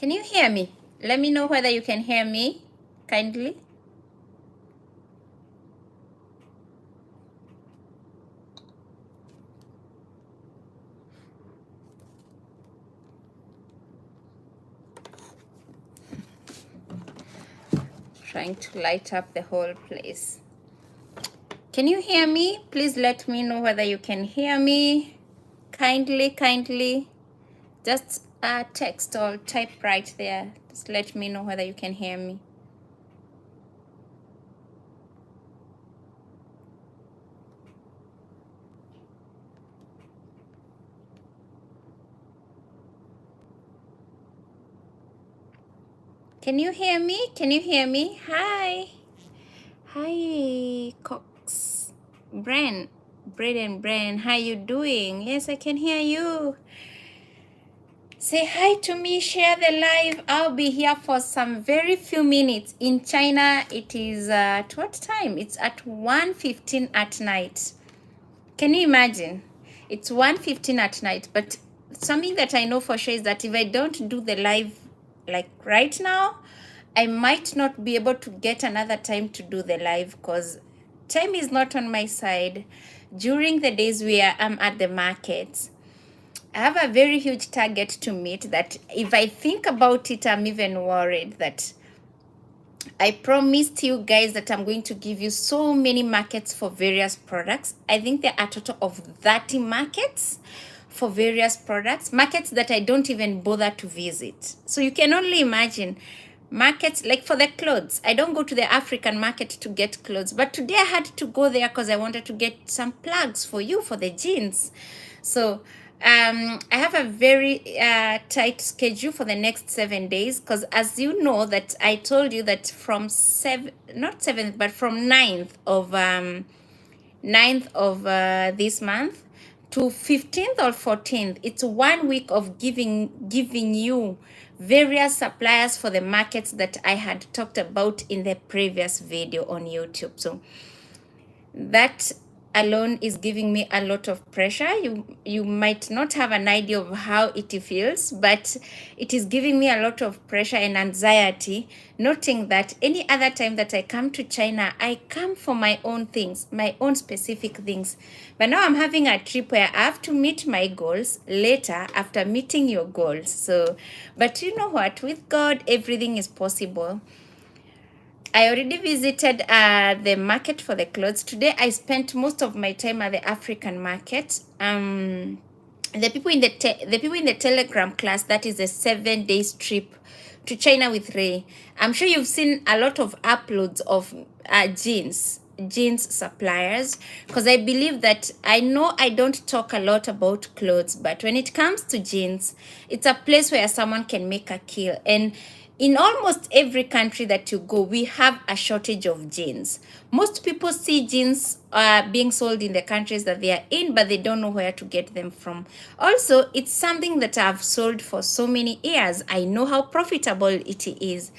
Can you hear me? Let me know whether you can hear me, kindly. Trying to light up the whole place. Can you hear me? Please let me know whether you can hear me. Kindly. Just text or type right there. Just let me know whether you can hear me. Can you hear me? Can you hear me? Hi. Hi, Cox. Bren. Bren. How you doing? Yes, I can hear you. Say hi to me, share the live. I'll be here for some very few minutes. In China, it is at what time? It's at 1:15 at night. Can you imagine? It's 1:15 at night, but something that I know for sure is that if I don't do the live like right now, I might not be able to get another time to do the live because time is not on my side. During the days where I'm at the markets, I have a very huge target to meet that if I think about it, I'm even worried that I promised you guys that I'm going to give you so many markets for various products. I think there are a total of 30 markets for various products, markets that I don't even bother to visit. So you can only imagine markets like for the clothes. I don't go to the African market to get clothes, but today I had to go there because I wanted to get some plugs for you for the jeans. So I have a very tight schedule for the next 7 days because as you know that I told you that from not 7th, but from 9th of this month to 15th or 14th, it's 1 week of giving you various suppliers for the markets that I had talked about in the previous video on YouTube. So that alone is giving me a lot of pressure. You might not have an idea of how it feels, but it is giving me a lot of pressure and anxiety, noting that any other time that I come to China, I come for my own things, my own specific things. But now I'm having a trip where I have to meet my goals later after meeting your goals. So, but you know what? With God, everything is possible. I already visited the market for the clothes. Today, I spent most of my time at the African market. The people in the Telegram class, that is a 7 days trip to China with Ray. I'm sure you've seen a lot of uploads of jeans suppliers, because I believe that I know I don't talk a lot about clothes, but when it comes to jeans, it's a place where someone can make a kill. And in almost every country that you go, we have a shortage of jeans. Most people see jeans being sold in the countries that they are in, but they don't know where to get them from. Also, it's something that I've sold for so many years. I know how profitable it is.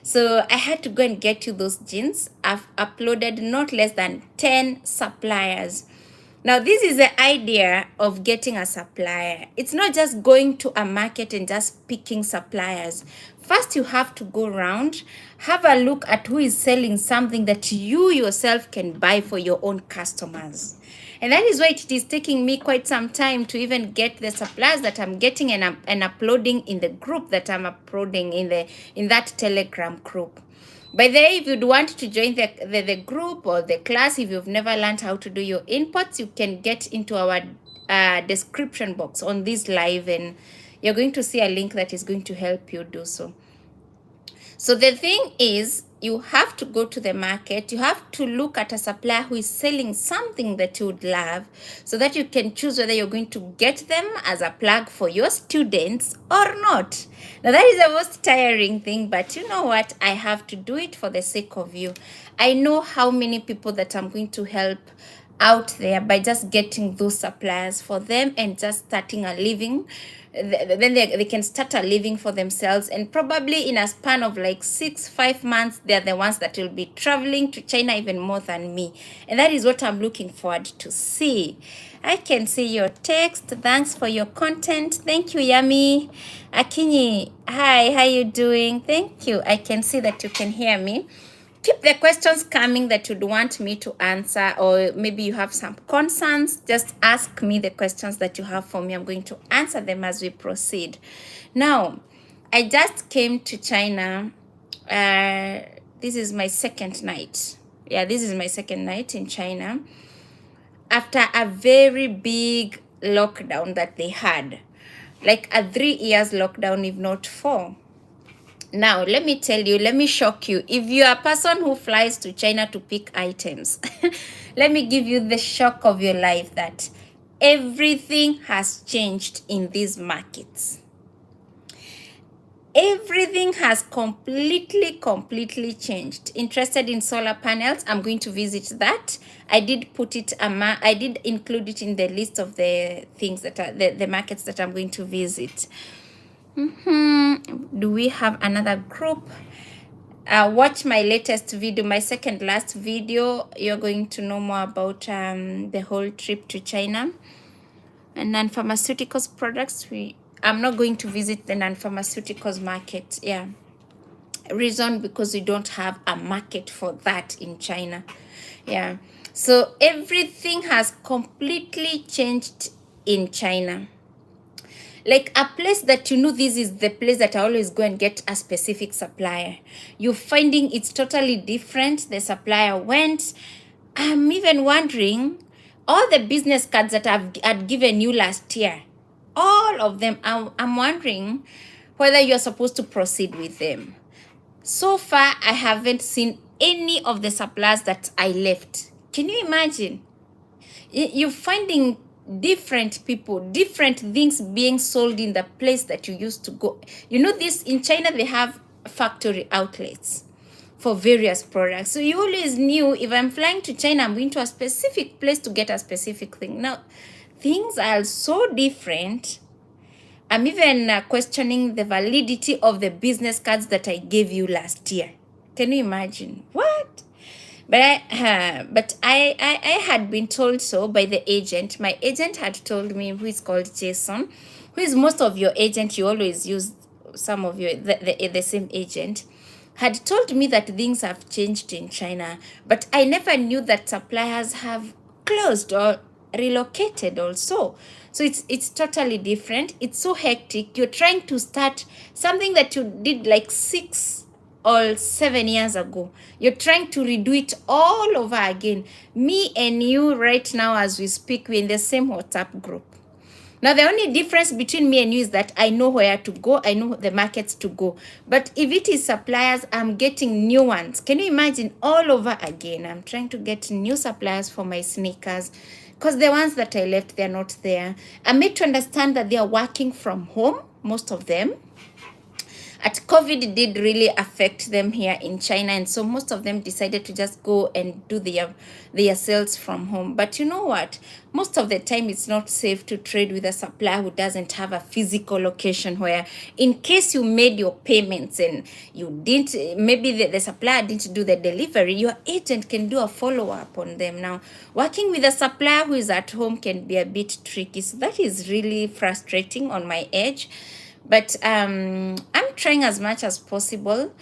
So I had to go and get you those jeans. I've uploaded not less than 10 suppliers. Now, this is the idea of getting a supplier. It's not just going to a market and just picking suppliers. First, you have to go around, have a look at who is selling something that you yourself can buy for your own customers. And that is why it is taking me quite some time to even get the suppliers that I'm getting and uploading in the group that I'm uploading in that Telegram group. By the way, if you'd want to join the group or the class, if you've never learned how to do your inputs, you can get into our description box on this live, and you're going to see a link that is going to help you do so. So the thing is, you have to go to the market. You have to look at a supplier who is selling something that you would love so that you can choose whether you're going to get them as a plug for your students or not. Now, that is the most tiring thing, but you know what? I have to do it for the sake of you. I know how many people that I'm going to help out there by just getting those suppliers for them and just starting a living. Then they can start a living for themselves, and probably in a span of like 5 months they're the ones that will be traveling to China even more than me, and that is what I'm looking forward to see. I can see your text. Thanks for your content. Thank you, Yami. Akinyi, hi, how you doing? Thank you. I can see that you can hear me. Keep the questions coming that you'd want me to answer, or maybe you have some concerns. Just ask me the questions that you have for me. I'm going to answer them as we proceed. Now, I just came to China. This is my second night. Yeah, this is my second night in China after a very big lockdown that they had, like a 3 years lockdown, if not 4. Now, let me tell you, let me shock you. If you are a person who flies to China to pick items, let me give you the shock of your life that everything has changed in these markets. Everything has completely changed. Interested in solar panels? I'm going to visit that. I did put it, I did include it in the list of the things that are the markets that I'm going to visit. Do we have another group? Watch my latest video, my second last video. You're going to know more about the whole trip to China. And non-pharmaceuticals products, I'm not going to visit the non-pharmaceuticals market. Yeah, reason because we don't have a market for that in China. Yeah, so everything has completely changed in China. Like a place that you know, this is the place that I always go and get a specific supplier. You're finding it's totally different. The supplier went. I'm even wondering, all the business cards that I'd given you last year, all of them, I'm wondering whether you're supposed to proceed with them. So far, I haven't seen any of the suppliers that I left. Can you imagine? You're finding different people, different things being sold in the place that you used to go. You know, this in China, they have factory outlets for various products. So you always knew, if I'm flying to China, I'm going to a specific place to get a specific thing. Now, things are so different. I'm even questioning the validity of the business cards that I gave you last year. Can you imagine? What? But I had been told so by the agent. My agent had told me, who is called Jason, who is most of your agent. You always use some of your the same agent. Had told me that things have changed in China, but I never knew that suppliers have closed or relocated also. So it's totally different. It's so hectic. You're trying to start something that you did like 6 or 7 years ago. You're trying to redo it all over again. Me and you right now as we speak, we're in the same WhatsApp group. Now, the only difference between me and you is that I know where to go. I know the markets to go. But if it is suppliers, I'm getting new ones. Can you imagine? All over again. I'm trying to get new suppliers for my sneakers because the ones that I left, they're not there. I'm made to understand that they are working from home, most of them. COVID did really affect them here in China, and so most of them decided to just go and do their sales from home. But you know what? Most of the time, it's not safe to trade with a supplier who doesn't have a physical location where, in case you made your payments and you didn't, maybe the supplier didn't do the delivery, your agent can do a follow-up on them. Now, working with a supplier who is at home can be a bit tricky. So that is really frustrating on my edge. But I'm trying as much as possible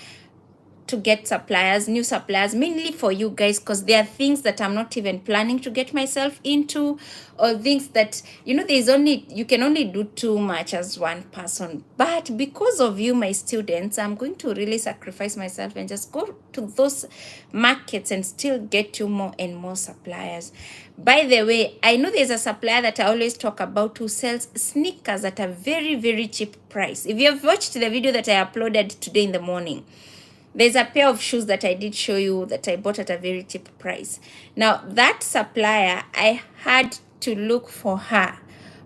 to get suppliers, new suppliers, mainly for you guys, because there are things that I'm not even planning to get myself into, or things that, you know, you can only do too much as one person. But because of you, my students, I'm going to really sacrifice myself and just go to those markets and still get you more and more suppliers. By the way, I know there's a supplier that I always talk about who sells sneakers at a very cheap price. If you have watched the video that I uploaded today in the morning, there's a pair of shoes that I did show you that I bought at a very cheap price. Now, that supplier, I had to look for her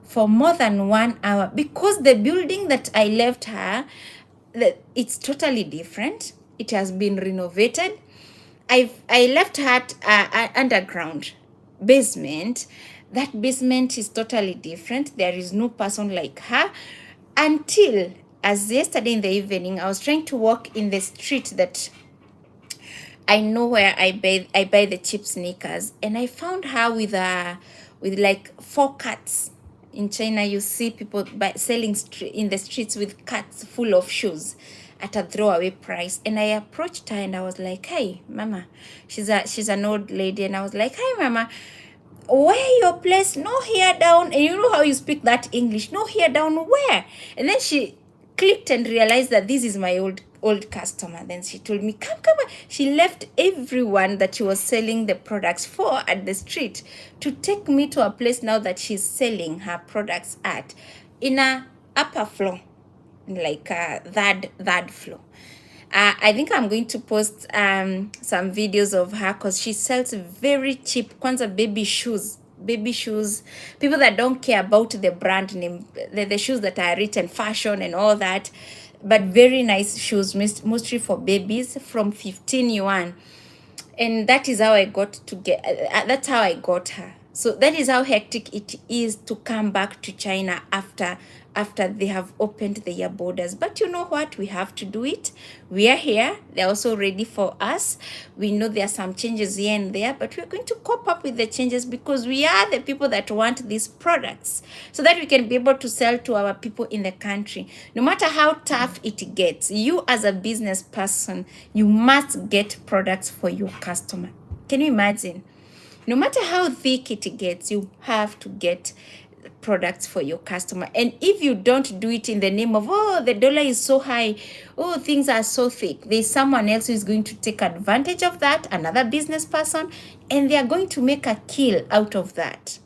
for more than 1 hour because the building that I left her, it's totally different. It has been renovated. I left her underground. basement. That basement is totally different. There is no person like her. Until as yesterday in the evening, I was trying to walk in the street that I know where I buy the cheap sneakers, and I found her with like 4 carts. In China, you see people selling in the streets with carts full of shoes at a throwaway price. And I approached her and I was like, "Hey, mama," she's an old lady, and I was like, "Hey, mama, where your place? No, here down." And you know how you speak that English? "No, here down where?" And then she clicked and realized that this is my old customer. Then she told me, come. She left everyone that she was selling the products for at the street to take me to a place now that she's selling her products at, in a upper floor, like a third floor. I think I'm going to post some videos of her because she sells very cheap kwanza baby shoes. People that don't care about the brand name, the shoes that are written fashion and all that, but very nice shoes, mostly for babies, from 15 yuan. And that is how I got to get, that's how I got her. So that is how hectic it is to come back to China after they have opened their borders. But you know what? We have to do it. We are here. They're also ready for us. We know there are some changes here and there, but we're going to cope up with the changes because we are the people that want these products so that we can be able to sell to our people in the country. No matter how tough it gets, you as a business person, you must get products for your customer. Can you imagine? No matter how thick it gets, you have to get products for your customer. And if you don't do it in the name of, oh, the dollar is so high, oh, things are so thick, there's someone else who is going to take advantage of that, another business person, and they are going to make a kill out of that.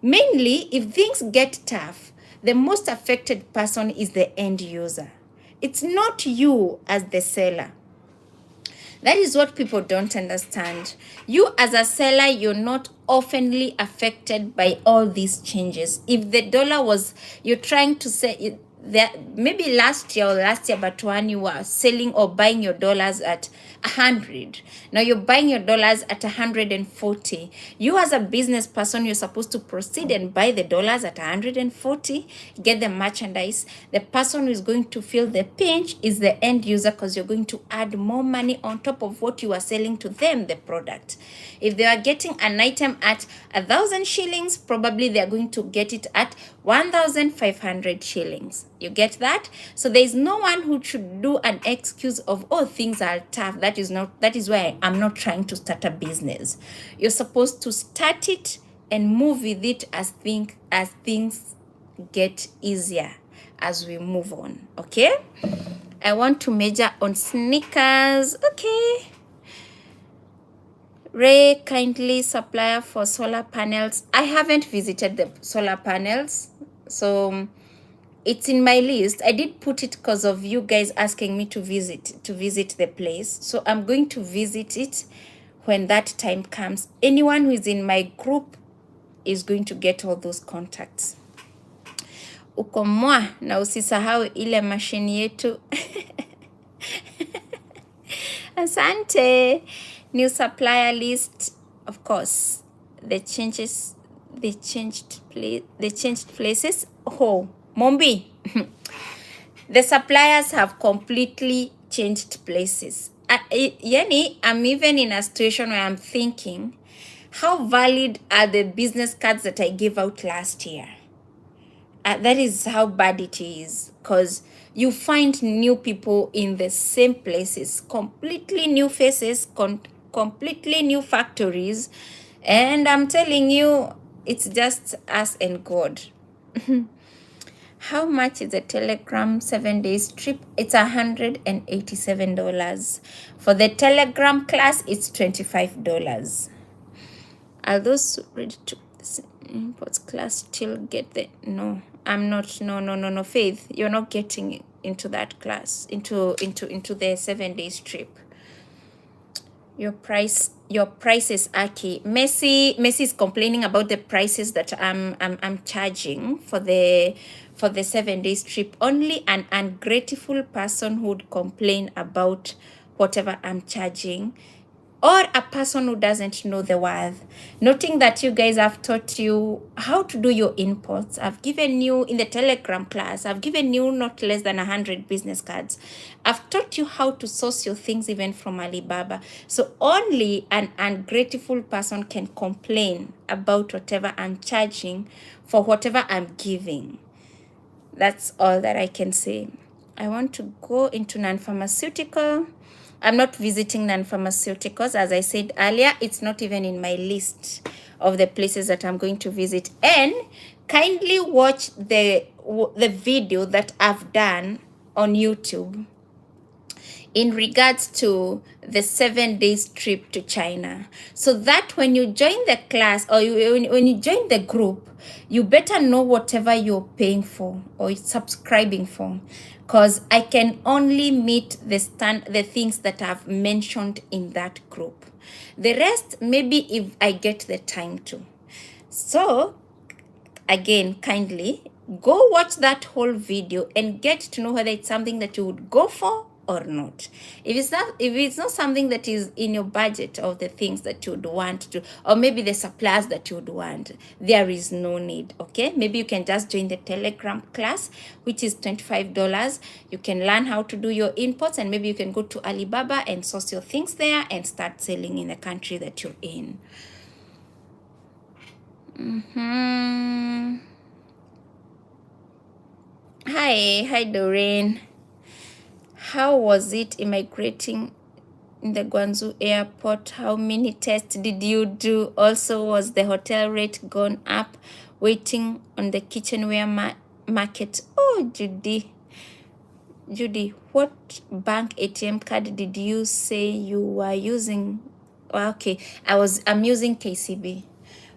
Mainly, if things get tough, the most affected person is the end user. It's not you as the seller. That is what people don't understand. You as a seller, you're not oftenly affected by all these changes. If the dollar was, you're trying to say, maybe last year, but when you were selling or buying your dollars at 100, now you're buying your dollars at 140. You as a business person, you're supposed to proceed and buy the dollars at 140, get the merchandise. The person who is going to feel the pinch is the end user, because you're going to add more money on top of what you are selling to them, the product. If they are getting an item at 1,000 shillings, probably they are going to get it at 1,500 shillings. You get that? So there is no one who should do an excuse of, oh, things are tough. That is why I'm not trying to start a business. You're supposed to start it and move with it as things get easier as we move on. Okay? I want to major on sneakers. Okay. Ray, kindly supplier for solar panels. I haven't visited the solar panels, so it's in my list. I did put it because of you guys asking me to visit the place. So I'm going to visit it when that time comes. Anyone who is in my group is going to get all those contacts. Uko mwa na usisahau ile mashini yetu. Asante. New supplier list, of course. They changed places. Oh, Mombi. The suppliers have completely changed places. Yani, I'm even in a situation where I'm thinking, how valid are the business cards that I gave out last year? That is how bad it is, because you find new people in the same places, completely new faces, completely new factories, and I'm telling you, it's just us and God. How much is a Telegram 7 days trip? It's $187. For the Telegram class, it's $25. Are those ready to imports class still get the no? I'm not. No, Faith, you're not getting into that class, into the 7 days trip. Your price is Aki. Messi is complaining about the prices that I'm charging for the 7 days trip. Only an ungrateful person would complain about whatever I'm charging. or a person who doesn't know the worth. Noting that you guys have taught you how to do your imports. I've given you in the Telegram class, I've given you not less than 100 business cards. I've taught you how to source your things even from Alibaba. So only an ungrateful person can complain about whatever I'm charging for whatever I'm giving. That's all that I can say. I want to go into non-pharmaceutical. I'm not visiting non-pharmaceuticals. As I said earlier, it's not even in my list of the places that I'm going to visit. And kindly watch the video that I've done on YouTube in regards to the 7 days trip to China. So that when you join the class or when you join the group, you better know whatever you're paying for or subscribing for, because I can only meet the things that I've mentioned in that group. The rest, maybe if I get the time to. So again, kindly go watch that whole video and get to know whether it's something that you would go for or not. If it's not something that is in your budget of the things that you would want to, or maybe the suppliers that you would want, there is no need. Okay, maybe you can just join the Telegram class, which is $25. You can learn how to do your imports, and maybe you can go to Alibaba and source your things there and start selling in the country that you're in. Hi Doreen. How was it immigrating in the Guangzhou airport? How many tests did you do? Also, was the hotel rate gone up waiting on the kitchenware market? Oh, Judy, what bank ATM card did you say you were using? Okay, I'm using KCB.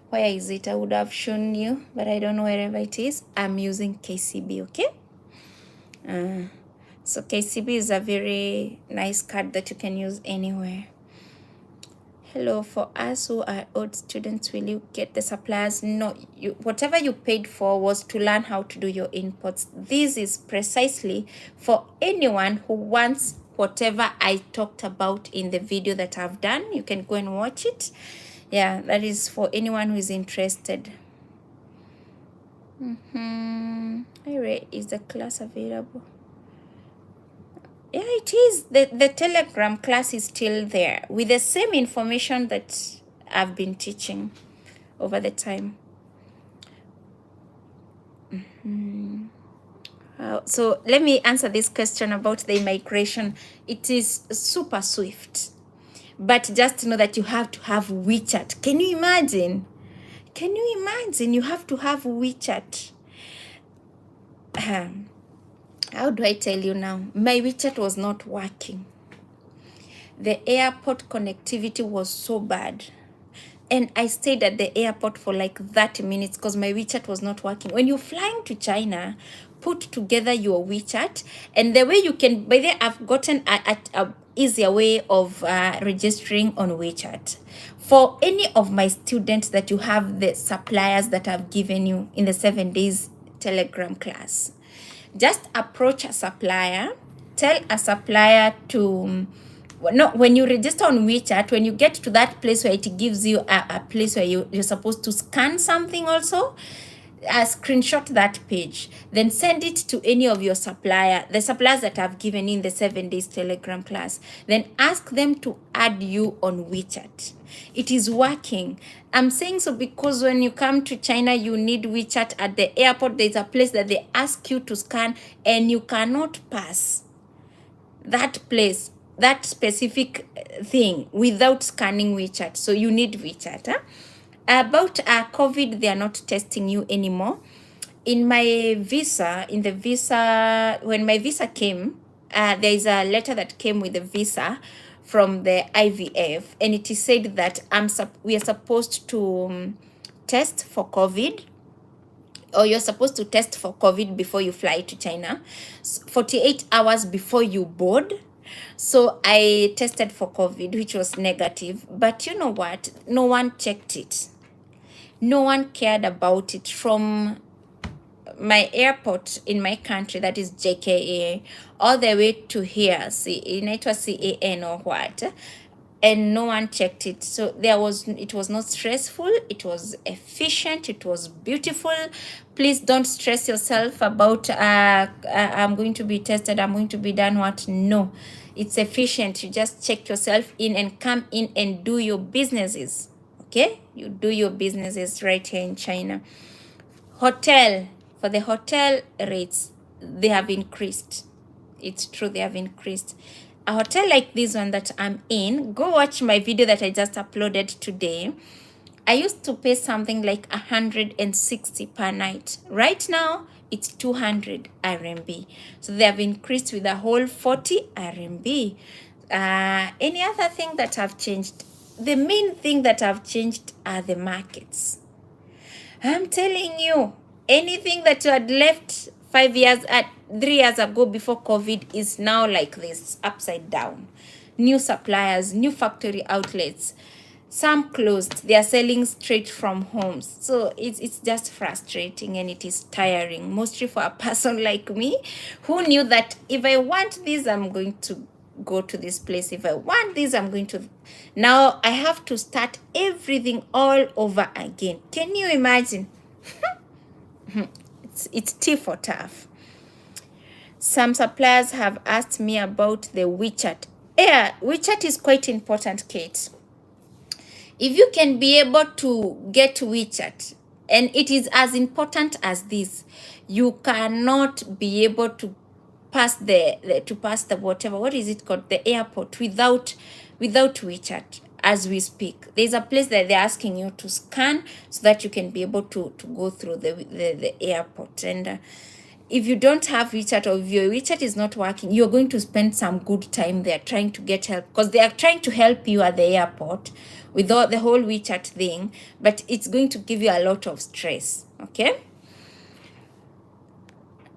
Where is it? I would have shown you, but I don't know wherever it is. I'm using KCB, okay? So KCB is a very nice card that you can use anywhere. Hello, for us who are old students, will you get the suppliers? No, whatever you paid for was to learn how to do your inputs. This is precisely for anyone who wants whatever I talked about in the video that I've done. You can go and watch it. Yeah, that is for anyone who is interested. Is the class available? Yeah, it is. The Telegram class is still there with the same information that I've been teaching over the time. So let me answer this question about the immigration. It is super swift. But just know that you have to have WeChat. Can you imagine? You have to have WeChat. How do I tell you now? My WeChat was not working. The airport connectivity was so bad. And I stayed at the airport for like 30 minutes because my WeChat was not working. When you're flying to China, put together your WeChat. And the way you can, by the way, I've gotten a easier way of registering on WeChat. For any of my students that you have the suppliers that I've given you in the 7 days Telegram class, just approach a supplier, tell a supplier to, when you register on WeChat, when you get to that place where it gives you a place where you're supposed to scan something also, screenshot that page, then send it to any of your the suppliers that I've given in the 7 days Telegram class. Then ask them to add you on WeChat. It is working. I'm saying so because when you come to China, you need WeChat at the airport. There's a place that they ask you to scan, and you cannot pass that place, that specific thing, without scanning WeChat. So you need WeChat. About COVID, they are not testing you anymore. In my visa, when my visa came, there is a letter that came with the visa from the IVF, and it is said that we are supposed to test for COVID, or you're supposed to test for COVID before you fly to China, 48 hours before you board. So I tested for COVID, which was negative. But you know what? No one checked it. No one cared about it. From my airport in my country, that is JKA, all the way to here, see, it was CAN or what, and no one checked it. So it was not stressful, it was efficient, it was beautiful. Please don't stress yourself about I'm going to be tested, I'm going to be done what. No, it's efficient. You just check yourself in and come in and do your businesses. Okay, you do your businesses right here in China. Hotel, for the hotel rates, they have increased. It's true, they have increased. A hotel like this one that I'm in, go watch my video that I just uploaded today. I used to pay something like 160 per night. Right now, it's 200 RMB. So they have increased with a whole 40 RMB. Any other thing that have changed? The main thing that have changed are the markets. I'm telling you, anything that you had left 3 years ago before COVID is now like this, upside down. New suppliers, new factory outlets. Some closed. They are selling straight from homes. So it's just frustrating and it is tiring, mostly for a person like me who knew that if I want this, I'm going to go to this place. If I want this, I'm going to. Now I have to start everything all over again. Can you imagine? It's tea for tough. Some suppliers have asked me about the WeChat. Yeah, WeChat is quite important, Kate. If you can be able to get WeChat, and it is as important as this, you cannot be able to pass the whatever, what is it called, the airport without WeChat. As we speak, there's a place that they're asking you to scan so that you can be able to go through the airport. And if you don't have WeChat, or if your WeChat is not working, you're going to spend some good time there trying to get help, because they are trying to help you at the airport with all the whole WeChat thing, but it's going to give you a lot of stress. Okay,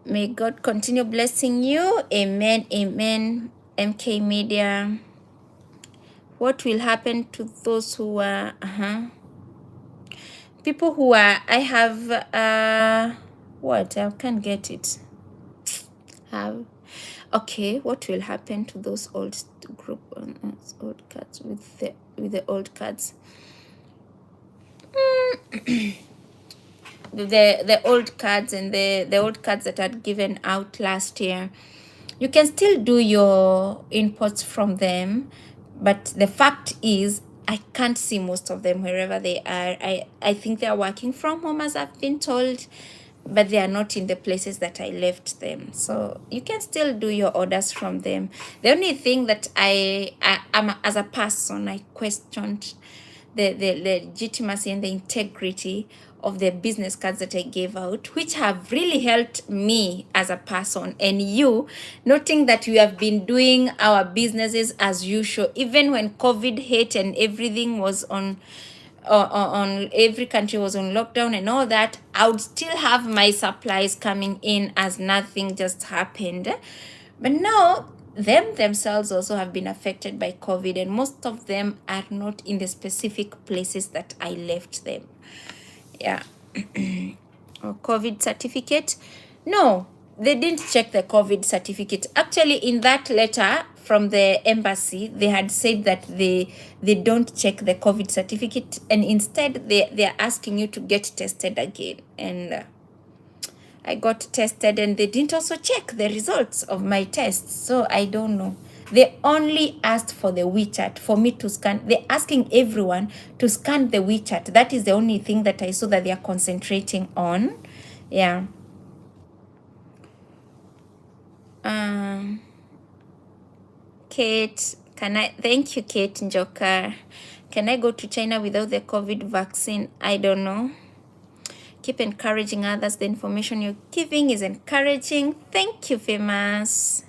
may God continue blessing you. Amen, amen. MK Media. What will happen to those who are people who are, I have what, I can't get it. Have, okay, what will happen to those old group old cards with the old cards? The old cards and the old cards that had given out last year, you can still do your inputs from them, but the fact is I can't see most of them wherever they are. I think they are working from home, as I've been told, but they are not in the places that I left them. So you can still do your orders from them. The only thing that I am, as a person, I questioned the legitimacy and the integrity of the business cards that I gave out, which have really helped me as a person, and you, noting that we have been doing our businesses as usual, even when COVID hit and everything was on every country was on lockdown and all that. I would still have my supplies coming in as nothing just happened. But now them themselves also have been affected by COVID, and most of them are not in the specific places that I left them. Yeah. Or COVID certificate. No, they didn't check the COVID certificate. Actually, in that letter from the embassy, they had said that they don't check the COVID certificate, and instead they are asking you to get tested again. And I got tested, and they didn't also check the results of my tests. So I don't know. They only asked for the WeChat for me to scan. They're asking everyone to scan the WeChat. That is the only thing that I saw that they are concentrating on. Yeah. Kate, thank you, Kate Njoka. Can I go to China without the COVID vaccine? I don't know. Keep encouraging others. The information you're giving is encouraging. Thank you, Famous.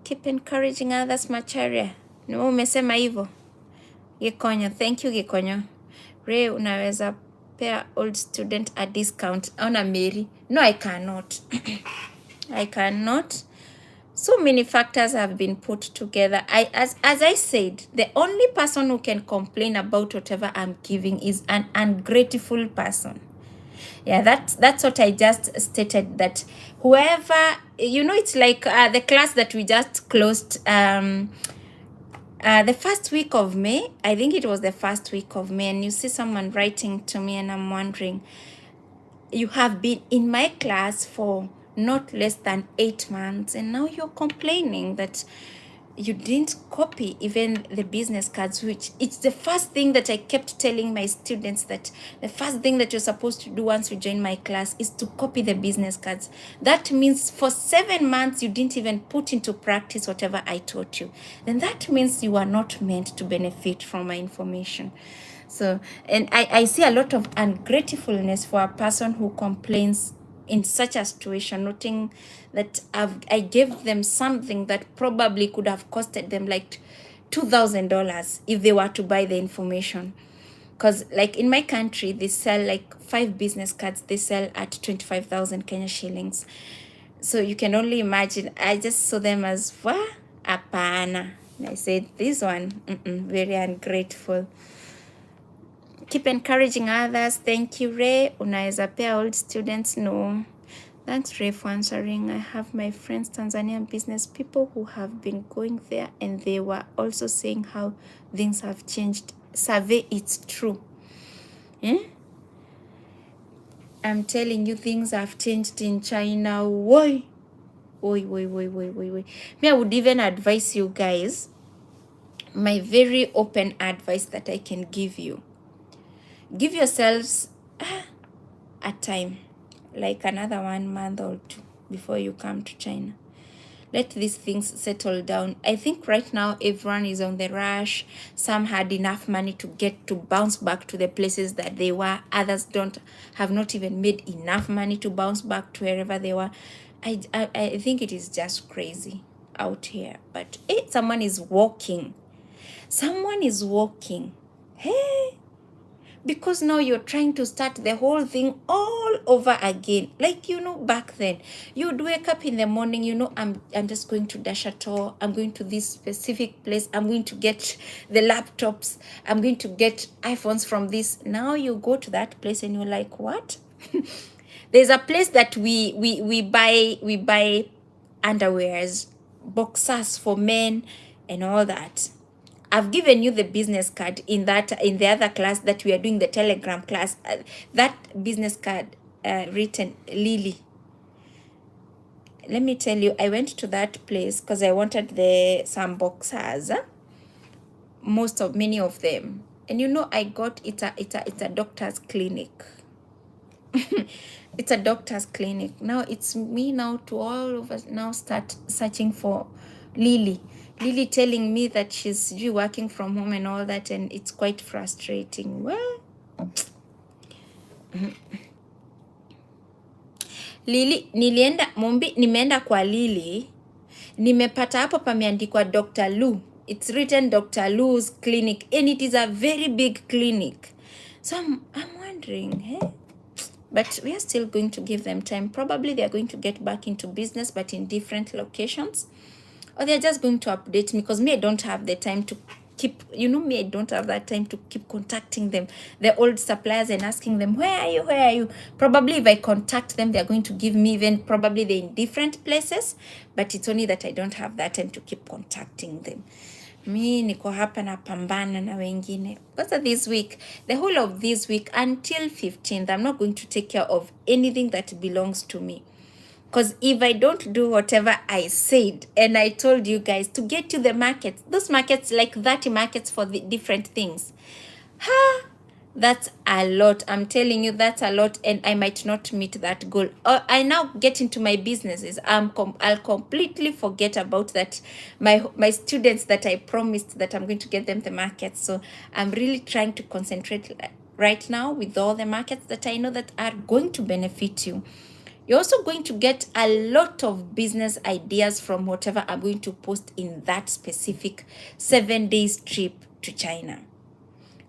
Keep encouraging others, Macharia. No, umesema hivyo. Gikonyo, thank you, Gikonyo. Ray, unaweza pay old student a discount. Ona Mary. No, I cannot. I cannot. So many factors have been put together. As I said, the only person who can complain about whatever I'm giving is an ungrateful person. Yeah, that's what I just stated, that whoever, it's like the class that we just closed The first week of May, I think it was the first week of May, and you see someone writing to me, and I'm wondering, you have been in my class for not less than 8 months, and now you're complaining that you didn't copy even the business cards, which it's the first thing that I kept telling my students, that the first thing that you're supposed to do once you join my class is to copy the business cards. That means for 7 months you didn't even put into practice whatever I taught you. Then that means you are not meant to benefit from my information. So, and I see a lot of ungratefulness for a person who complains in such a situation, noting that I gave them something that probably could have costed them like $2,000 if they were to buy the information. Because like in my country, they sell like 5 business cards, they sell at 25,000 Kenya shillings. So you can only imagine, I just saw them as, what? Apana. I said, this one, very ungrateful. Keep encouraging others. Thank you, Ray. Unaweza pea old students no. Thanks, Ray, for answering. I have my friends, Tanzanian business people, who have been going there, and they were also saying how things have changed. Survey, it's true. I'm telling you, things have changed in China. Why? Me, I would even advise you guys, my very open advice that I can give you. Give yourselves a time, like another 1 month or 2 before you come to China. Let these things settle down. I think right now everyone is on the rush. Some had enough money to get to bounce back to the places that they were. Others have not even made enough money to bounce back to wherever they were. I think it is just crazy out here. But someone is walking. Someone is walking. Hey, because now you're trying to start the whole thing all over again. Like, back then, you'd wake up in the morning, I'm just going to dash a tour. I'm going to this specific place. I'm going to get the laptops. I'm going to get iPhones from this. Now you go to that place and you're like, what? There's a place that we buy underwears, boxers for men and all that. I've given you the business card in the other class that we are doing, the Telegram class. That business card written Lily. Let me tell you, I went to that place because I wanted some boxers. Many of them, and I got it's a doctor's clinic. It's a doctor's clinic. Now it's me now to all of us now start searching for Lily telling me that she's working from home and all that, and it's quite frustrating. Well, Lily, nimeenda kwa Lily, nimepata hapo pameandikwa Dr. Lu. It's written Dr. Lu's clinic, and it is a very big clinic. So I'm wondering, hey? But we are still going to give them time. Probably they are going to get back into business, but in different locations. Or they're just going to update me, because me, I don't have the time to keep, I don't have that time to keep contacting them, the old suppliers, and asking them, where are you? Probably if I contact them, they're going to give me, even probably they're in different places, but it's only that I don't have that time to keep contacting them. Mi niko hapa na pambana na wengine. Because this week, the whole of this week until 15th, I'm not going to take care of anything that belongs to me. Because if I don't do whatever I said, and I told you guys to get to the markets, those markets, like 30 markets for the different things, that's a lot. I'm telling you, that's a lot, and I might not meet that goal. I now get into my businesses. I'll completely forget about that. My students that I promised that I'm going to get them the markets. So I'm really trying to concentrate right now with all the markets that I know that are going to benefit you. You're also going to get a lot of business ideas from whatever I'm going to post in that specific 7 days trip to China.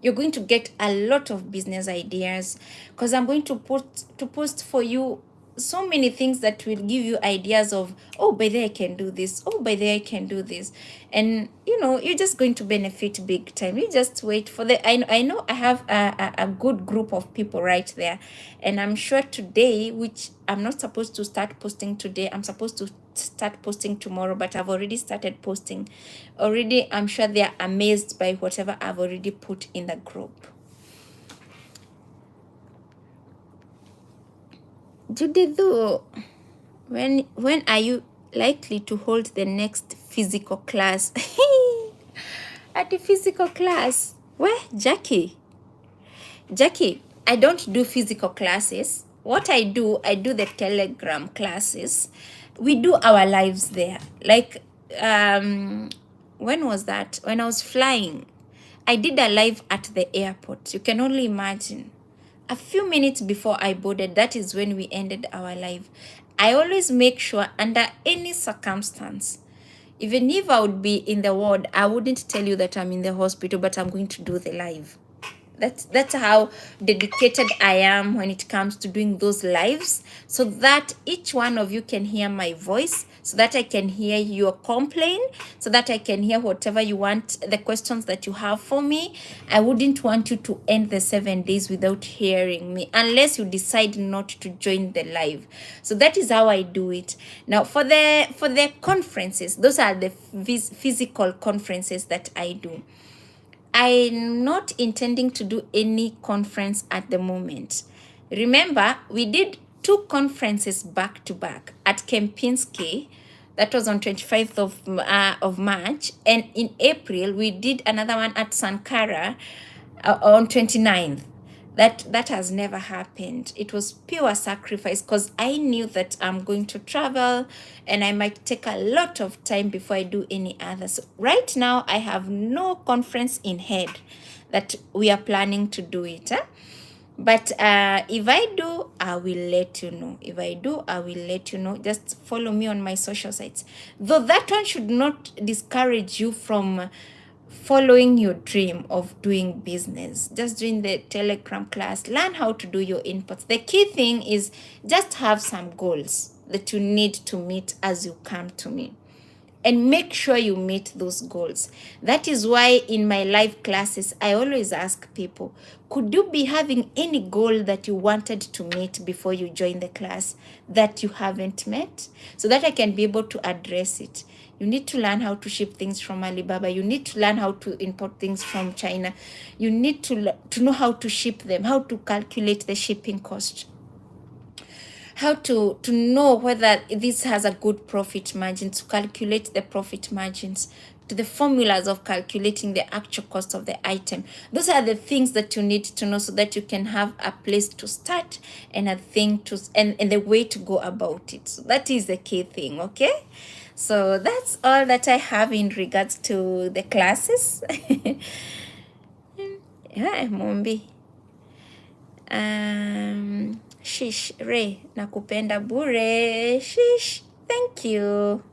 You're going to get a lot of business ideas, because I'm going to post for you so many things that will give you ideas of, oh, by there I can do this, oh, by there I can do this. And you're just going to benefit big time. You just wait for the I know I have a good group of people right there, and I'm sure today, which I'm not supposed to start posting today, I'm supposed to start posting tomorrow, but I've already started posting already. I'm sure they are amazed by whatever I've already put in the group. Judith, when are you likely to hold the next physical class? At the physical class? Where? Jackie, I don't do physical classes. What I do the Telegram classes. We do our lives there. Like, when was that? When I was flying, I did a live at the airport. You can only imagine. A few minutes before I boarded, that is when we ended our live. I always make sure, under any circumstance, even if I would be in the ward, I wouldn't tell you that I'm in the hospital, but I'm going to do the live. That's how dedicated I am when it comes to doing those lives, so that each one of you can hear my voice, so that I can hear your complaint, so that I can hear whatever you want, the questions that you have for me. I wouldn't want you to end the 7 days without hearing me, unless you decide not to join the live. So that is how I do it. Now, for the conferences, those are the physical conferences that I do. I'm not intending to do any conference at the moment. Remember, we did 2 conferences back to back at Kempinski. That was on 25th of March. And in April, we did another one at Sankara on 29th. That has never happened. It was pure sacrifice, because I knew that I'm going to travel and I might take a lot of time before I do any other. So right now, I have no conference in head that we are planning to do it. But if I do, I will let you know. If I do, I will let you know. Just follow me on my social sites. Though that one should not discourage you from following your dream of doing business. Just doing the Telegram class, learn how to do your inputs. The key thing is just have some goals that you need to meet as you come to me, and make sure you meet those goals. That is why in my live classes, I always ask people, could you be having any goal that you wanted to meet before you join the class that you haven't met, so that I can be able to address it? You need to learn how to ship things from Alibaba. You need to learn how to import things from China. You need to know how to ship them, how to calculate the shipping cost, how to know whether this has a good profit margin, to calculate the profit margins, to the formulas of calculating the actual cost of the item. Those are the things that you need to know, so that you can have a place to start and a thing to and the way to go about it. So that is the key thing, okay? So that's all that I have in regards to the classes. Yeah, Mombi. Shish, Ray, nakupenda bure. Shish, thank you.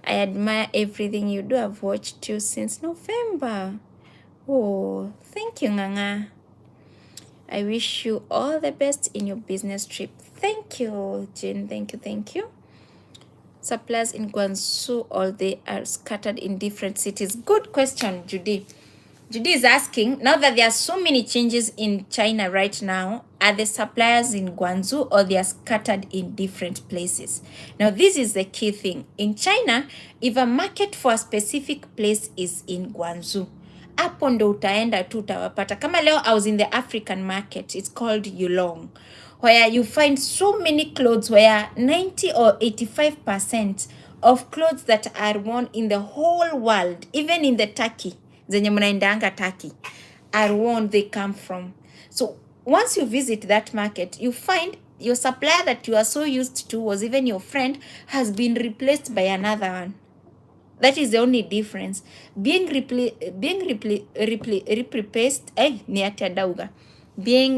I admire everything you do. I've watched you since November. Oh, thank you, Nganga. I wish you all the best in your business trip. Thank you, Jane. Thank you. Suppliers in Guangzhou, or they are scattered in different cities? Good question, Judy. Judy is asking, now that there are so many changes in China right now, are the suppliers in Guangzhou, or they are scattered in different places? Now, this is the key thing. In China, if a market for a specific place is in Guangzhou, hapo ndo utaenda tu utawapata. Kama leo I was in the African market, it's called Yulong, where you find so many clothes, where 90 or 85% of clothes that are worn in the whole world, even in the Turkey, zenye mnaendanga Turkey, are worn, they come from. So once you visit that market, you find your supplier that you are so used to, was even your friend, has been replaced by another one. That is the only difference. Being replaced, ni ati adauga. Being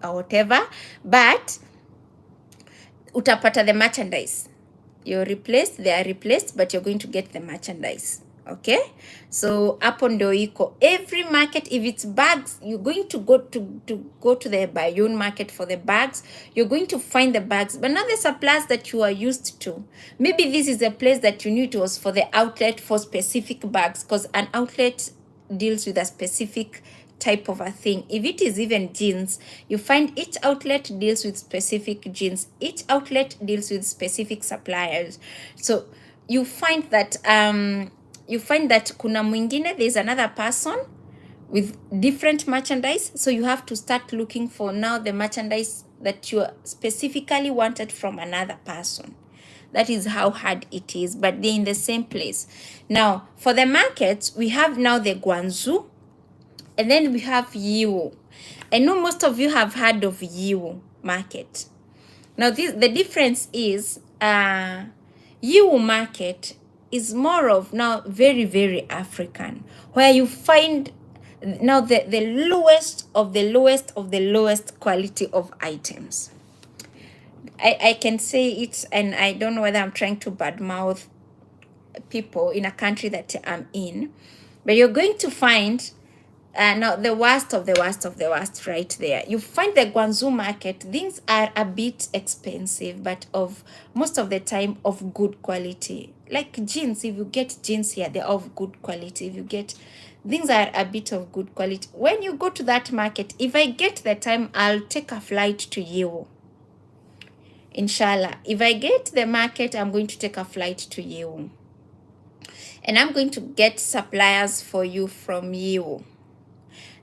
whatever, but utapata the merchandise. You're replaced, they are replaced, but you're going to get the merchandise. Okay, so hapo ndio iko every market. If it's bags, you're going to go to the Bayonne market for the bags. You're going to find the bags, but not the suppliers that you are used to. Maybe this is a place that you knew it was for the outlet for specific bags, because an outlet deals with a specific type of a thing. If it is even jeans, you find each outlet deals with specific jeans. Each outlet deals with specific suppliers. So you find that kuna mwingine, there's another person with different merchandise. So you have to start looking for now the merchandise that you specifically wanted from another person. That is how hard it is, but they're in the same place. Now, for the markets, we have now the Guangzhou, and then we have Yiwu. I know most of you have heard of Yiwu market. Now, the difference is Yiwu market is more of now very, very African, where you find now the lowest of the lowest of the lowest quality of items. I can say it, and I don't know whether I'm trying to badmouth people in a country that I'm in, but you're going to find now the worst of the worst of the worst right there. You find the Guangzhou market, things are a bit expensive, but of most of the time of good quality. Like jeans, if you get jeans here, they're of good quality. If you get, things are a bit of good quality. When you go to that market, if I get the time, I'll take a flight to Yiwu. Inshallah, if I get the market, I'm going to take a flight to Yiwu, and I'm going to get suppliers for you from Yiwu,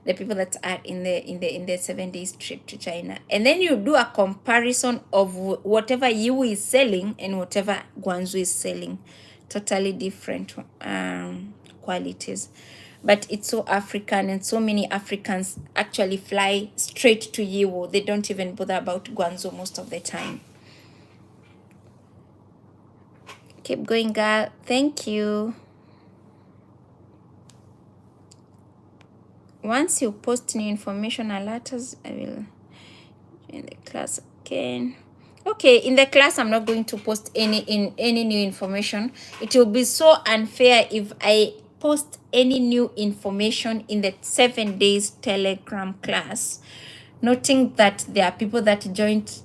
the people that are in the 7 days trip to China, and then you do a comparison of whatever Yiwu is selling and whatever Guangzhou is selling. Totally different qualities, but it's so African, and so many Africans actually fly straight to Yiwu. They don't even bother about Guangzhou most of the time. Keep going, girl. Thank you. Once you post new information alerts, I will in the class again. Okay, in the class, I'm not going to post any new information. It will be so unfair if I post any new information in the 7 days Telegram class, noting that there are people that joined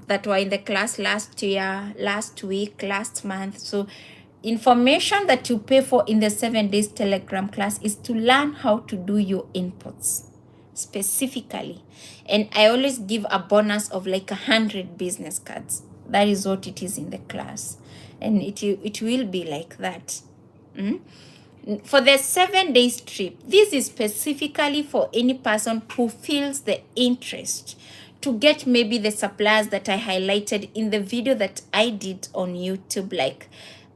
that were in the class last year, last week, last month. So information that you pay for in the 7 days Telegram class is to learn how to do your inputs specifically. And I always give a bonus of like 100 business cards. That is what it is in the class. And it will be like that. For the 7 days trip, this is specifically for any person who feels the interest to get maybe the suppliers that I highlighted in the video that I did on YouTube, like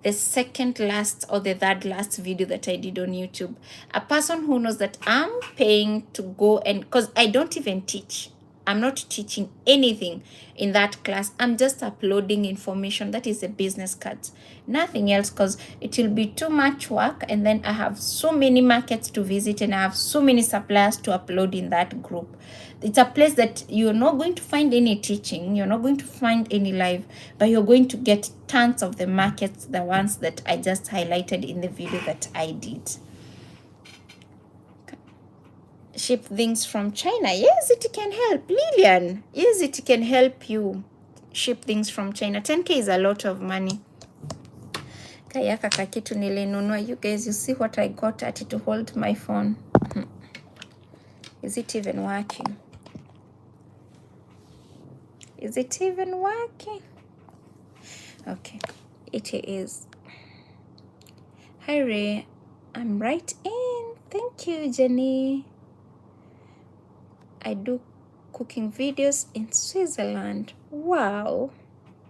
the second last or the third last video that I did on YouTube. A person who knows that I'm paying to go, and because I don't even teach. I'm not teaching anything in that class. I'm just uploading information. That is a business card. Nothing else, because it will be too much work. And then I have so many markets to visit, and I have so many suppliers to upload in that group. It's a place that you're not going to find any teaching. You're not going to find any live, but you're going to get tons of the markets, the ones that I just highlighted in the video that I did. Ship things from China. Yes, it can help. Lillian, yes, it can help you ship things from China. 10K is a lot of money. Kayaka kakitu nilinunua. You guys, you see what I got at it to hold my phone. Is it even working? Is it even working? Okay, it is. Hi Ray, I'm right in. Thank you, Jenny. I do cooking videos in Switzerland. Wow.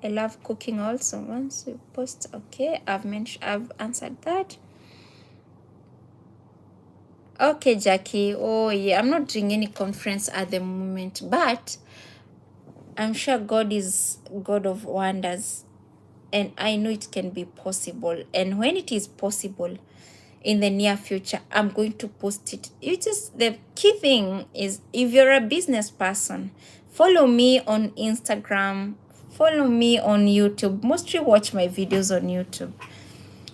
I love cooking also. Once you post, okay, I've answered that. Okay, Jackie. Oh yeah, I'm not doing any conference at the moment, but I'm sure God is God of wonders, and I know it can be possible. And when it is possible in the near future, I'm going to post it. It is the key thing is, if you're a business person, follow me on Instagram, follow me on YouTube. Mostly watch my videos on YouTube.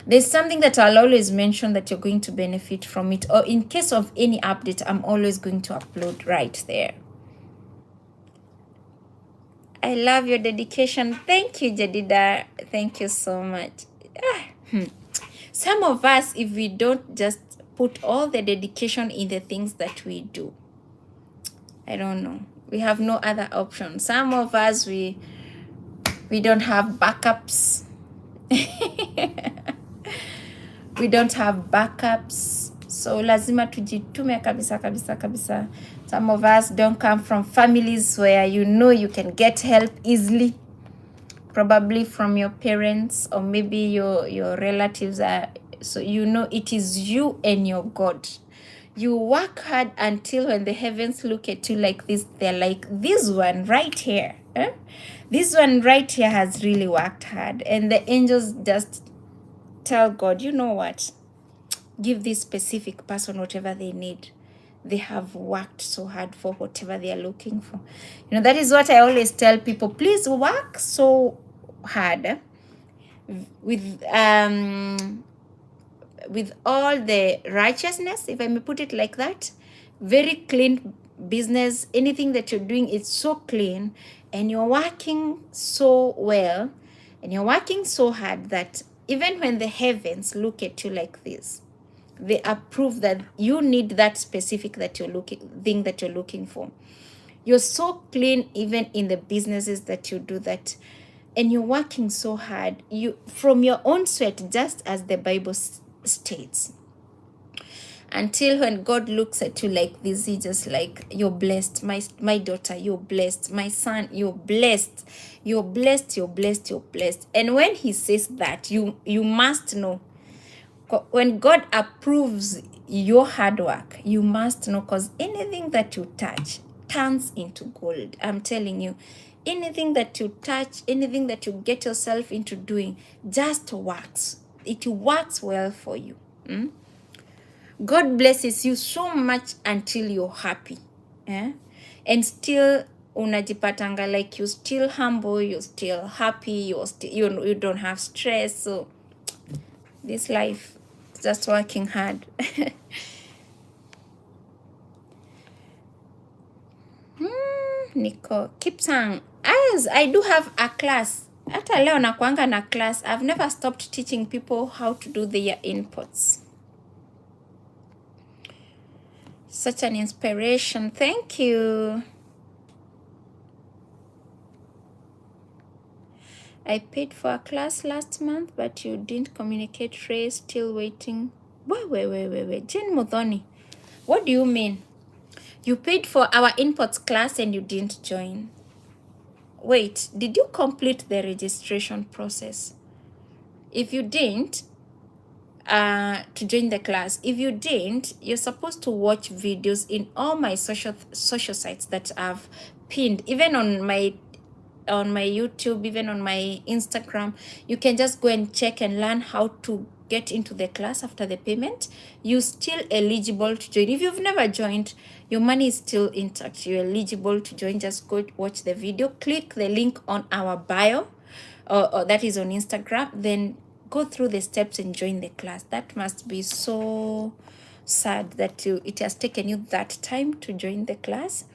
There's something that I'll always mention that you're going to benefit from it, or in case of any update, I'm always going to upload right there. I love your dedication. Thank you, Jadida. Thank you so much. Some of us, if we don't just put all the dedication in the things that we do, I don't know, we have no other option. Some of us, we don't have backups. We don't have backups, so lazima tujitume kabisa kabisa kabisa. Some of us don't come from families where you can get help easily, probably from your parents, or maybe your relatives are, so it is you and your God. You work hard until when the heavens look at you like this, they're like, this one right here, this one right here has really worked hard. And the angels just tell God, you know what, give this specific person whatever they need. They have worked so hard for whatever they are looking for. That is what I always tell people. Please work so hard with all the righteousness, if I may put it like that. Very clean business. Anything that you're doing, it's so clean, and you're working so well, and you're working so hard that even when the heavens look at you like this, they approve that you need that specific thing that you're looking for. You're so clean even in the businesses that you do that, and you're working so hard, you from your own sweat, just as the Bible states, until when God looks at you like this, he just like, you're blessed, my daughter, you're blessed, my son, you're blessed, you're blessed, you're blessed, you're blessed. And when he says that, you must know, when God approves your hard work, you must know, because anything that you touch turns into gold. I'm telling you, anything that you touch, anything that you get yourself into doing, just works. It works well for you. God blesses you so much until you're happy. And still unajipatanga like you're still humble, you're still happy, you don't have stress. So this life, just working hard. Nico, Kipsang, as I do have a class. Hata leo nakuanga na class. I've never stopped teaching people how to do their inputs. Such an inspiration. Thank you. I paid for a class last month, but you didn't communicate. Ray, still waiting. Wait. Jane Modoni, what do you mean? You paid for our inputs class and you didn't join. Wait, did you complete the registration process? If you didn't, to join the class, if you didn't, you're supposed to watch videos in all my social sites that I've pinned, even on my YouTube, even on my Instagram. You can just go and check and learn how to get into the class after the payment. You're still eligible to join. If you've never joined, your money is still intact. You're eligible to join. Just go watch the video, click the link on our bio, or that is on Instagram, then go through the steps and join the class. That must be so sad that it has taken you that time to join the class.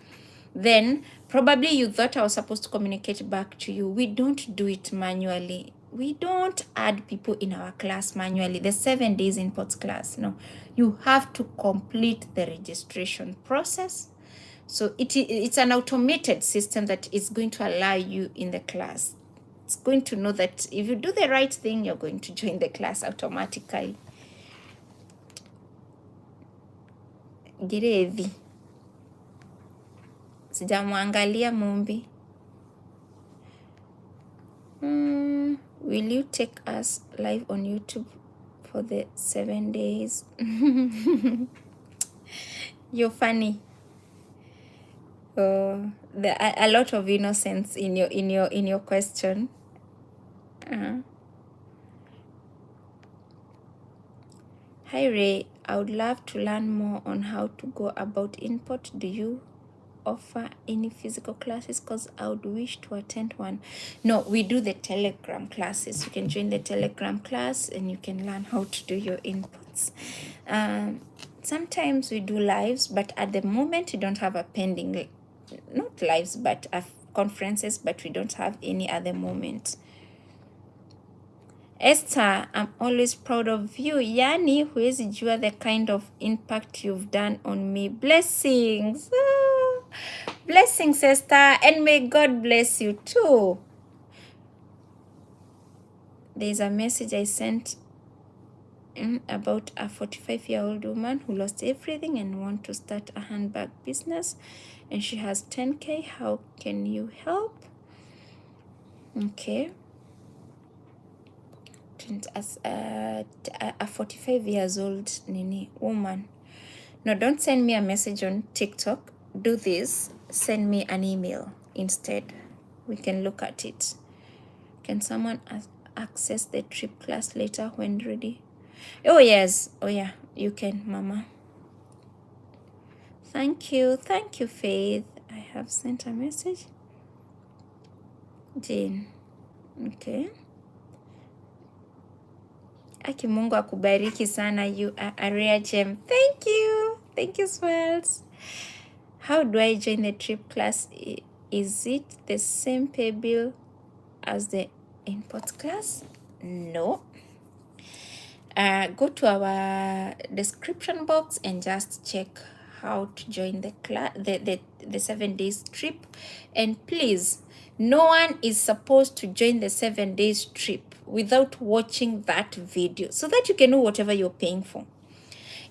Then probably you thought I was supposed to communicate back to you. We don't do it manually. We don't add people in our class manually. The 7 days inputs class, no. You have to complete the registration process. So it's an automated system that is going to allow you in the class. It's going to know that if you do the right thing, you're going to join the class automatically. Girevi. Sijamwangalia Mumbi. Will you take us live on YouTube for the 7 days? You're funny. A lot of innocence in your question. Hi Ray, I would love to learn more on how to go about input. Do you offer any physical classes? Because I would wish to attend one. No, we do the Telegram classes. You can join the Telegram class and you can learn how to do your inputs. Sometimes we do lives, but at the moment we don't have a pending, like, not lives, but conferences, but we don't have any other moment. Esther, I'm always proud of you. Yani, huwezi jua the kind of impact you've done on me. Blessings. Ah, blessings, Esther. And may God bless you too. There's a message I sent about a 45-year-old woman who lost everything and want to start a handbag business. And she has 10K. How can you help? Okay. As a 45 years old woman. No, don't send me a message on TikTok. Do this. Send me an email instead. We can look at it. Can someone access the trip class later when ready? Oh, yes. Oh, yeah. You can, Mama. Thank you. Thank you, Faith. I have sent a message. Jane. Okay. Aki Mungu akubariki sana. You are a rare gem. Thank you. Thank you, Swells. How do I join the trip class? Is it the same pay bill as the import class? No. Go to our description box and just check how to join the class, the 7 days trip. And please, no one is supposed to join the 7 days trip without watching that video so that you can know whatever you're paying for.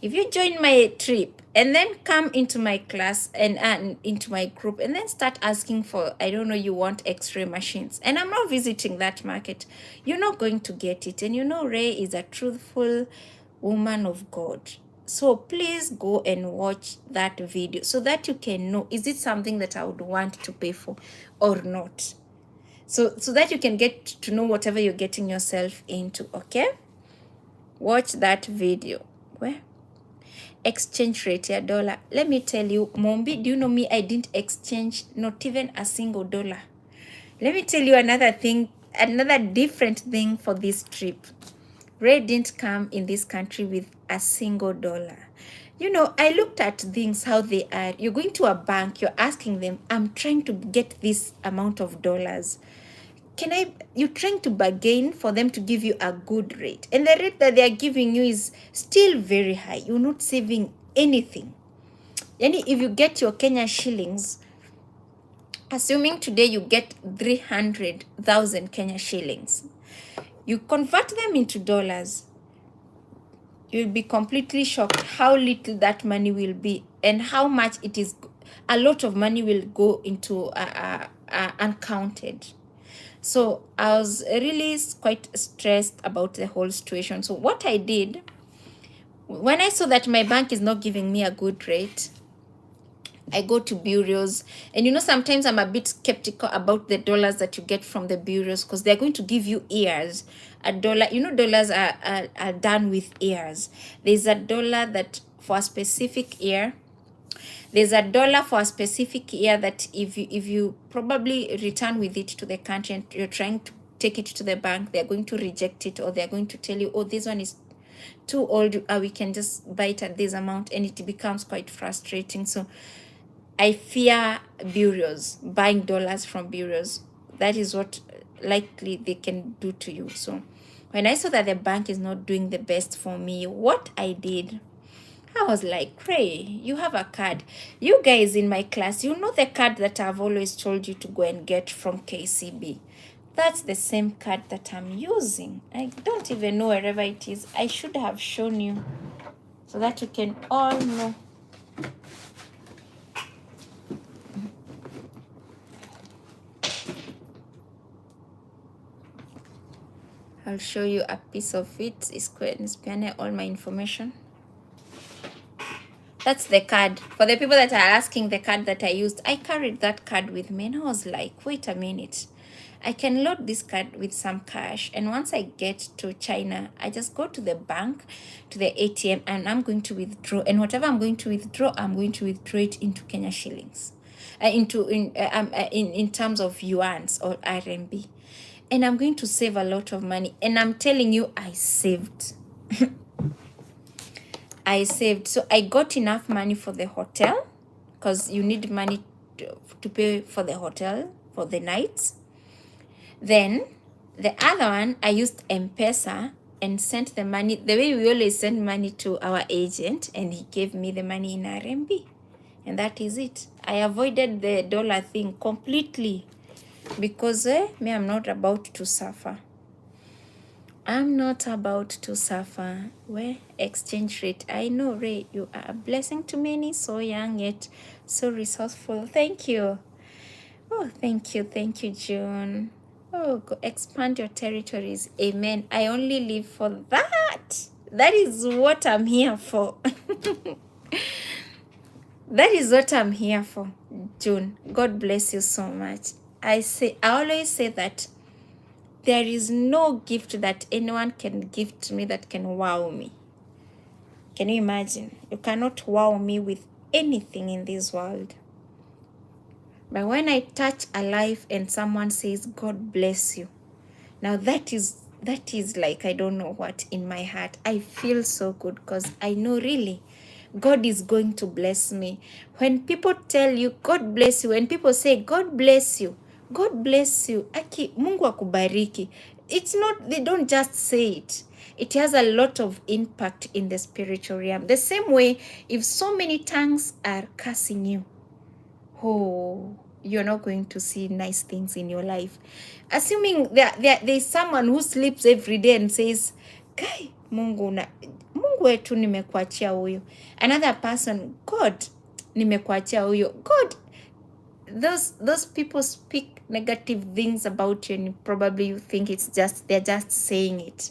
If you join my trip and then come into my class and into my group and then start asking for, I don't know, you want x-ray machines, and I'm not visiting that market, you're not going to get it. And you know, Ray is a truthful woman of God. So please go and watch that video so that you can know, is it something that I would want to pay for or not? So that you can get to know whatever you're getting yourself into, okay? Watch that video. Where? Exchange rate ya dollar. Let me tell you, Mombi, do you know me? I didn't exchange not even a single dollar. Let me tell you another thing, another different thing for this trip. Ray didn't come in this country with a single dollar. You know, I looked at things, how they are. You're going to a bank, you're asking them, I'm trying to get this amount of dollars. You're trying to bargain for them to give you a good rate. And the rate that they are giving you is still very high. You're not saving anything. And if you get your Kenya shillings, assuming today you get 300,000 Kenya shillings, you convert them into dollars, you'll be completely shocked how little that money will be and how much it is. A lot of money will go into uncounted. So I was really quite stressed about the whole situation. So what I did, when I saw that my bank is not giving me a good rate, I go to bureaus. And you know, sometimes I'm a bit skeptical about the dollars that you get from the bureaus because they're going to give you years. A dollar, you know, dollars are done with years. There's a dollar that for a specific year. There's a dollar for a specific year that if you probably return with it to the country and you're trying to take it to the bank, they're going to reject it, or they're going to tell you, oh, this one is too old, we can just buy it at this amount, and it becomes quite frustrating. So I fear bureaus, buying dollars from bureaus. That is what likely they can do to you. So when I saw that the bank is not doing the best for me, what I did, I was like, Ray, you have a card. You guys in my class, you know the card that I've always told you to go and get from KCB. That's the same card that I'm using. I don't even know wherever it is. I should have shown you so that you can all know. I'll show you a piece of it. It's all my information. That's the card. For the people that are asking, the card that I used, I carried that card with me and I was like, wait a minute. I can load this card with some cash, and once I get to China, I just go to the bank, to the ATM, and I'm going to withdraw. And whatever I'm going to withdraw it into Kenya shillings. in terms of yuans or RMB, and I'm going to save a lot of money. And I'm telling you, I saved. So I got enough money for the hotel, because you need money to pay for the hotel for the nights. Then the other one, I used M-Pesa and sent the money the way we always send money to our agent, and he gave me the money in RMB. And that is it. I avoided the dollar thing completely, because me, I'm not about to suffer. I'm not about to suffer. Where exchange rate? I know, Ray, you are a blessing to many, so young yet so resourceful. Thank you. Oh, thank you, June. Oh, expand your territories. Amen. I only live for that. That is what I'm here for. That is what I'm here for, June. God bless you so much. I always say that there is no gift that anyone can give to me that can wow me. Can you imagine? You cannot wow me with anything in this world. But when I touch a life and someone says, God bless you, now that is like, I don't know what, in my heart. I feel so good, because I know really God is going to bless me. When people tell you, God bless you, when people say, God bless you, Aki, Mungu akubariki. It's not, they don't just say it. It has a lot of impact in the spiritual realm. The same way, if so many tongues are cursing you, oh, you're not going to see nice things in your life. Assuming there's someone who sleeps every day and says, Kai, Mungu wetu nimekuachia huyo. Another person, God, nimekuachia huyo. God, those people speak negative things about you, and probably you think they're just saying it.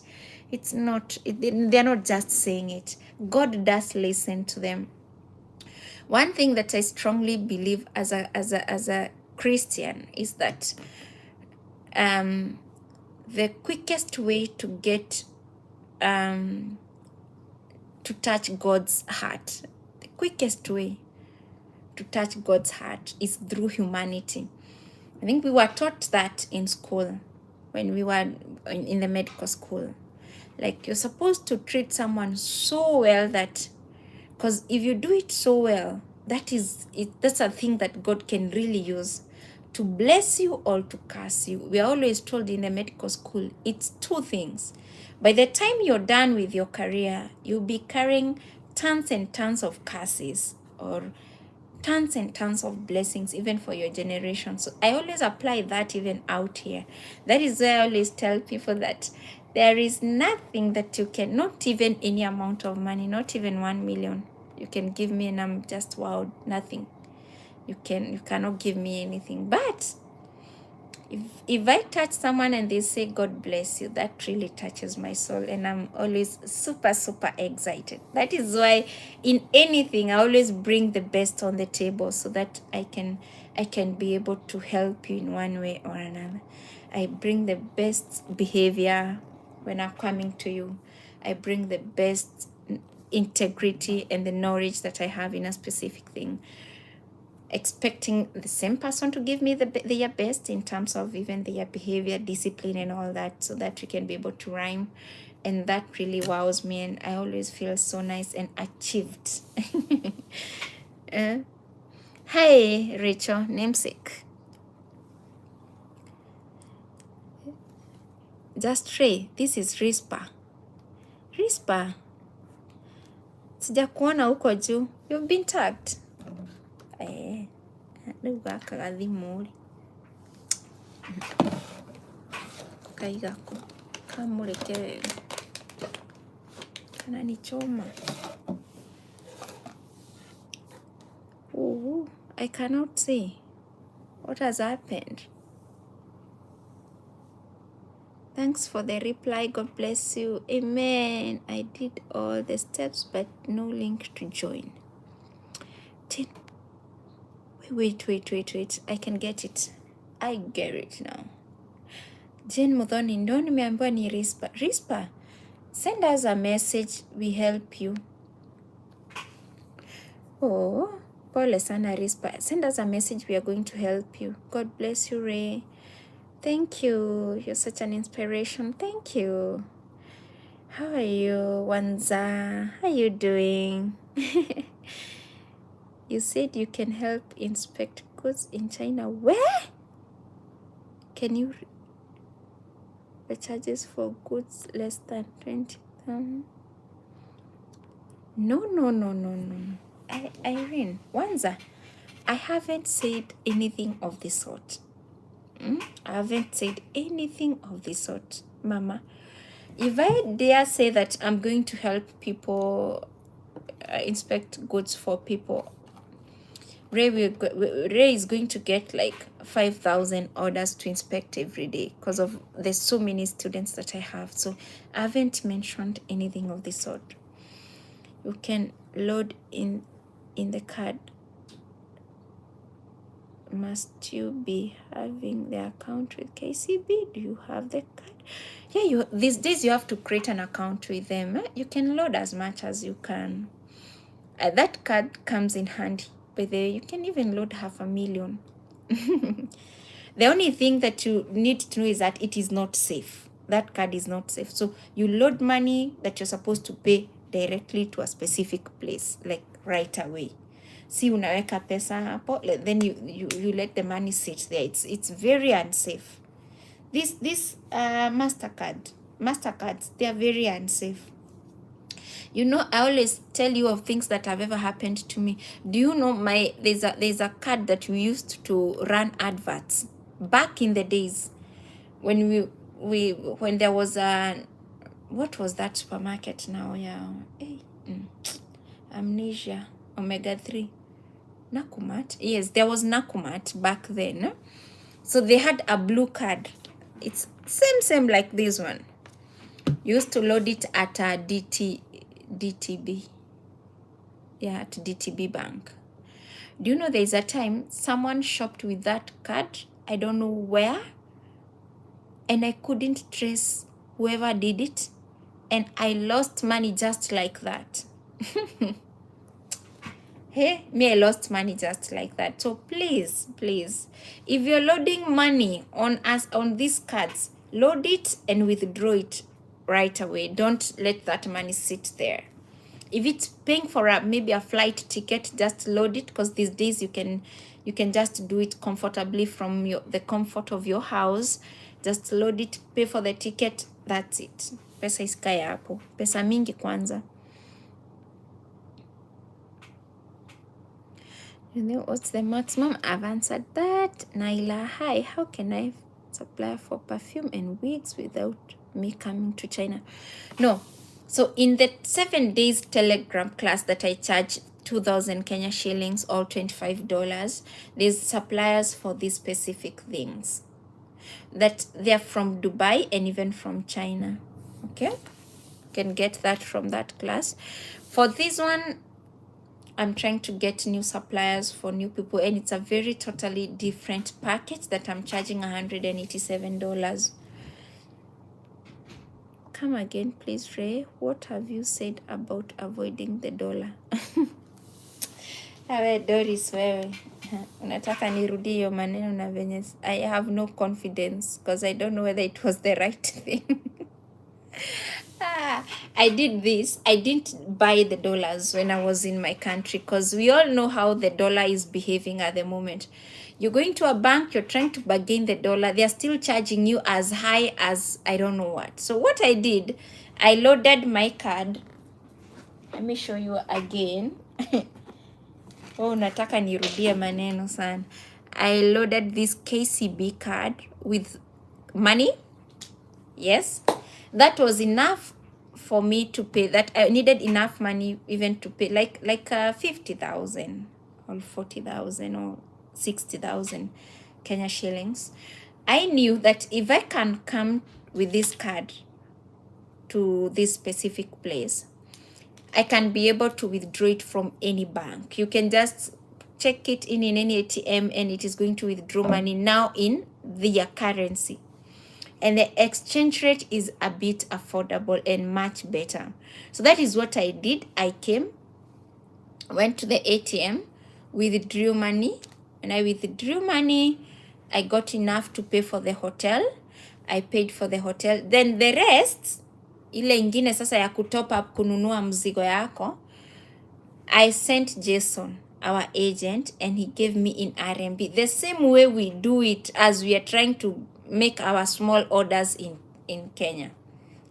It's not, they're not just saying it. God does listen to them. One thing that I strongly believe as a Christian is that the quickest way to get to touch God's heart, the quickest way to touch God's heart is through humanity. I think we were taught that in school when we were in the medical school. Like, you're supposed to treat someone so well that, because if you do it so well, that's a thing that God can really use to bless you or to curse you. We are always told in the medical school, it's two things. By the time you're done with your career, you'll be carrying tons and tons of curses, or tons and tons of blessings, even for your generation. So I always apply that even out here. That is why I always tell people that there is nothing that you can, not even any amount of money, not even 1 million. You can give me and I'm just wow, nothing. You cannot give me anything. But if I touch someone and they say, God bless you, that really touches my soul, and I'm always super, super excited. That is why in anything, I always bring the best on the table, so that I can be able to help you in one way or another. I bring the best behavior when I'm coming to you. I bring the best integrity and the knowledge that I have in a specific thing, expecting the same person to give me their best in terms of even their behavior, discipline, and all that, so that we can be able to rhyme. And that really wows me, and I always feel so nice and achieved. Hey, Rachel, namesake. Just Ray, this is Rispa. Sijakuona huko juu. You've been tagged. Rĩu gaka gathimũ kaigako kamũrĩke wega, kana ni choma. I cannot see what has happened. Thanks for the reply. God bless you. Amen. I did all the steps, but no link to join. Wait. I can get it. I get it now. Jane Muthoni, ndo nimeambiwa ni Rispa. Rispa, send us a message. We help you. Oh, Pole sana Rispa. Send us a message. We are going to help you. God bless you, Ray. Thank you. You're such an inspiration. Thank you. How are you, Wanza? How are you doing? You said you can help inspect goods in China. Where? Can you the charges for goods less than 20,000? No. Irene, Wanza, I haven't said anything of the sort. I haven't said anything of the sort, Mama. If I dare say that I'm going to help people inspect goods for people, Ray is going to get like 5,000 orders to inspect every day because of there's so many students that I have. So I haven't mentioned anything of the sort. You can load in the card. Must you be having the account with KCB? Do you have the card? Yeah, these days you have to create an account with them. You can load as much as you can. That card comes in handy. But you can even load 500,000. The only thing that you need to know is that it is not safe. That card is not safe. So you load money that you're supposed to pay directly to a specific place, like right away. Si unaweka pesa hapo, then you let the money sit there. It's very unsafe. This Mastercards, they are very unsafe. You know, I always tell you of things that have ever happened to me. Do you know there's a card that we used to run adverts back in the days when when there was a, what was that supermarket now? Yeah, hey, amnesia, omega-3, Nakumat. Yes, there was Nakumat back then. So they had a blue card. It's same like this one. You used to load it at a DTB. Yeah, at DTB Bank. Do you know there's a time someone shopped with that card? I don't know where. And I couldn't trace whoever did it. And I lost money just like that. Hey, me, I lost money just like that. So please, if you're loading money on these cards, load it and withdraw it right away. Don't let that money sit there. If it's paying for maybe a flight ticket, just load it, because these days you can just do it comfortably from the comfort of your house. Just load it, pay for the ticket, that's it. Pesa isikae hapo. Pesa mingi kwanza. You know what's the maximum? I've answered that. Naila, hi, how can I supply for perfume and wigs without me coming to China? No. So in the 7 days Telegram class that I charge 2,000 Kenya shillings or $25, there's suppliers for these specific things. That they're from Dubai and even from China. Okay? You can get that from that class. For this one, I'm trying to get new suppliers for new people, and it's a very totally different package that I'm charging $187. Come again, please, Ray. What have you said about avoiding the dollar? Awe Doris, wewe unataka nirudie hiyo maneno na venye I have no confidence because I don't know whether it was the right thing. I did this. I didn't buy the dollars when I was in my country, because we all know how the dollar is behaving at the moment. You're going to a bank, you're trying to bargain the dollar. They're still charging you as high as I don't know what. So what I did, I loaded my card. Let me show you again. Oh, nataka nirudie maneno sana. I loaded this KCB card with money. Yes, that was enough for me to pay. That I needed enough money even to pay like 50,000 or 40,000 or 60,000 Kenya shillings. I knew that if I can come with this card to this specific place, I can be able to withdraw it from any bank. You can just check it in any ATM and it is going to withdraw money now in their currency. And the exchange rate is a bit affordable and much better. So that is what I did. I came, went to the ATM, withdrew money. When I withdrew money, I got enough to pay for the hotel. I paid for the hotel. Then the rest, ile ingine sasa ya kutop up kununua mzigo yako, I sent Jason, our agent, and he gave me in RMB. The same way we do it as we are trying to make our small orders in Kenya.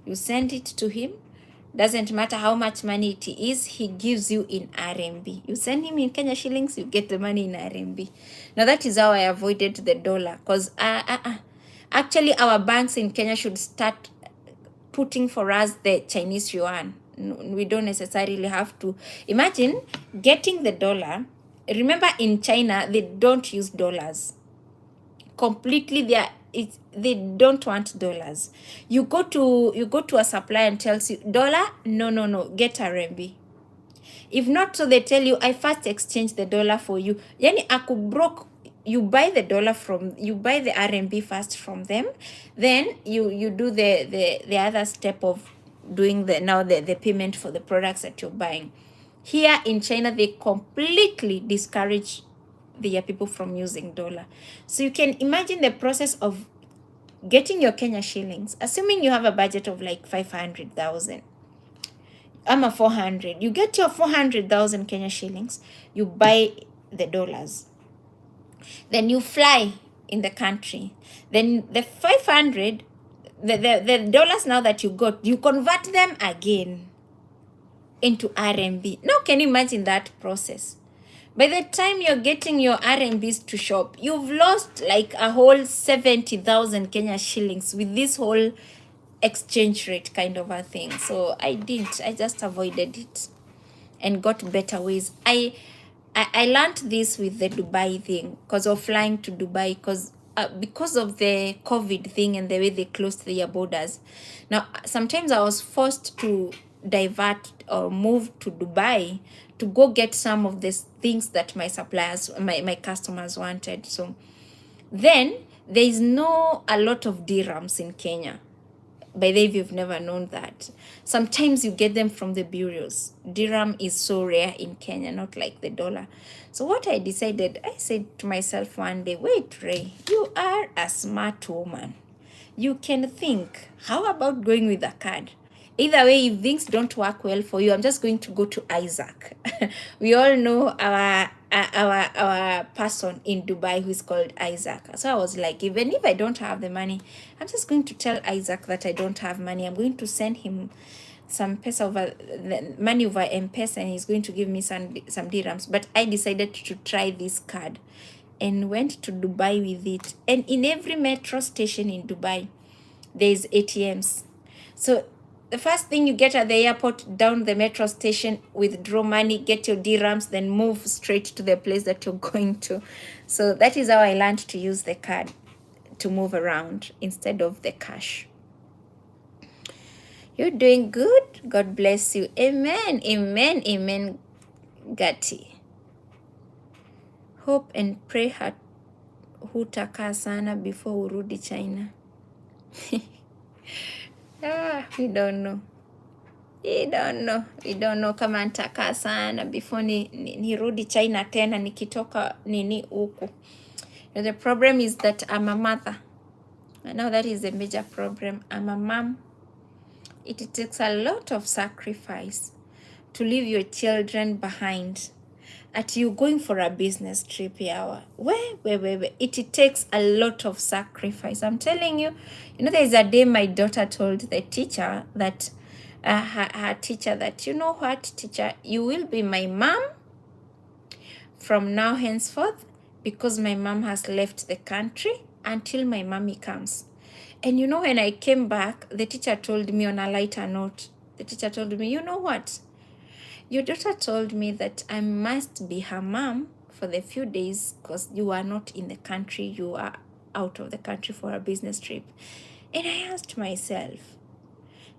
You send it to him. Doesn't matter how much money it is, he gives you in RMB. You send him in Kenya shillings, you get the money in RMB. Now that is how I avoided the dollar, because actually our banks in Kenya should start putting for us the Chinese yuan. We don't necessarily have to. Imagine getting the dollar. Remember, in China, they don't use dollars. Completely, they don't want dollars. You go to a supplier and tells you dollar, no, get RMB. If not, so they tell you, I first exchange the dollar for you. Yani akubroke, you buy the RMB first from them, then you do the other step of doing the payment for the products that you're buying. Here in China, they completely discourage their people from using dollar. So you can imagine the process of getting your Kenya shillings, assuming you have a budget of like 500,000. I'm a 400. You get your 400,000 Kenya shillings, you buy the dollars. Then you fly in the country. Then the 500, the dollars now that you got, you convert them again into RMB. Now, can you imagine that process? By the time you're getting your RMBs to shop, you've lost like a whole 70,000 Kenya shillings with this whole exchange rate kind of a thing. So I just avoided it and got better ways. I learned this with the Dubai thing because of flying to Dubai, because of the COVID thing and the way they closed their borders. Now, sometimes I was forced to divert or move to Dubai to go get some of the things that my suppliers, my customers wanted. So then there is no a lot of dirhams in Kenya. By the way, if you've never known that, sometimes you get them from the bureaus. Dirham is so rare in Kenya, not like the dollar. So what I decided, I said to myself one day, wait, Ray, you are a smart woman. You can think, how about going with a card? Either way, if things don't work well for you, I'm just going to go to Isaac. We all know our person in Dubai who is called Isaac. So I was like, even if I don't have the money, I'm just going to tell Isaac that I don't have money. I'm going to send him some money over M-Pesa, and he's going to give me some dirhams. But I decided to try this card and went to Dubai with it. And in every metro station in Dubai, there's ATMs. So the first thing you get at the airport, down the metro station, withdraw money, get your dirhams, then move straight to the place that you're going to. So that is how I learned to use the card to move around instead of the cash. You're doing good. God bless you. Amen, amen, amen, Gati. Hope and pray hutakaa sana before urudi China. We don't know. We don't know kama nitakaa sana before nirudi China tena nikitoka nini huku. The problem is that I'm a mother. I know that is a major problem. I'm a mom. It takes a lot of sacrifice to leave your children behind. At you going for a business trip here, where it takes a lot of sacrifice. I'm telling you, there's a day my daughter told the teacher that her teacher that, you know what, teacher, you will be my mom from now henceforth, because my mom has left the country until my mommy comes. And when I came back, the teacher told me on a lighter note, the teacher told me, you know what, your daughter told me that I must be her mom for the few days because you are not in the country, you are out of the country for a business trip. And I asked myself,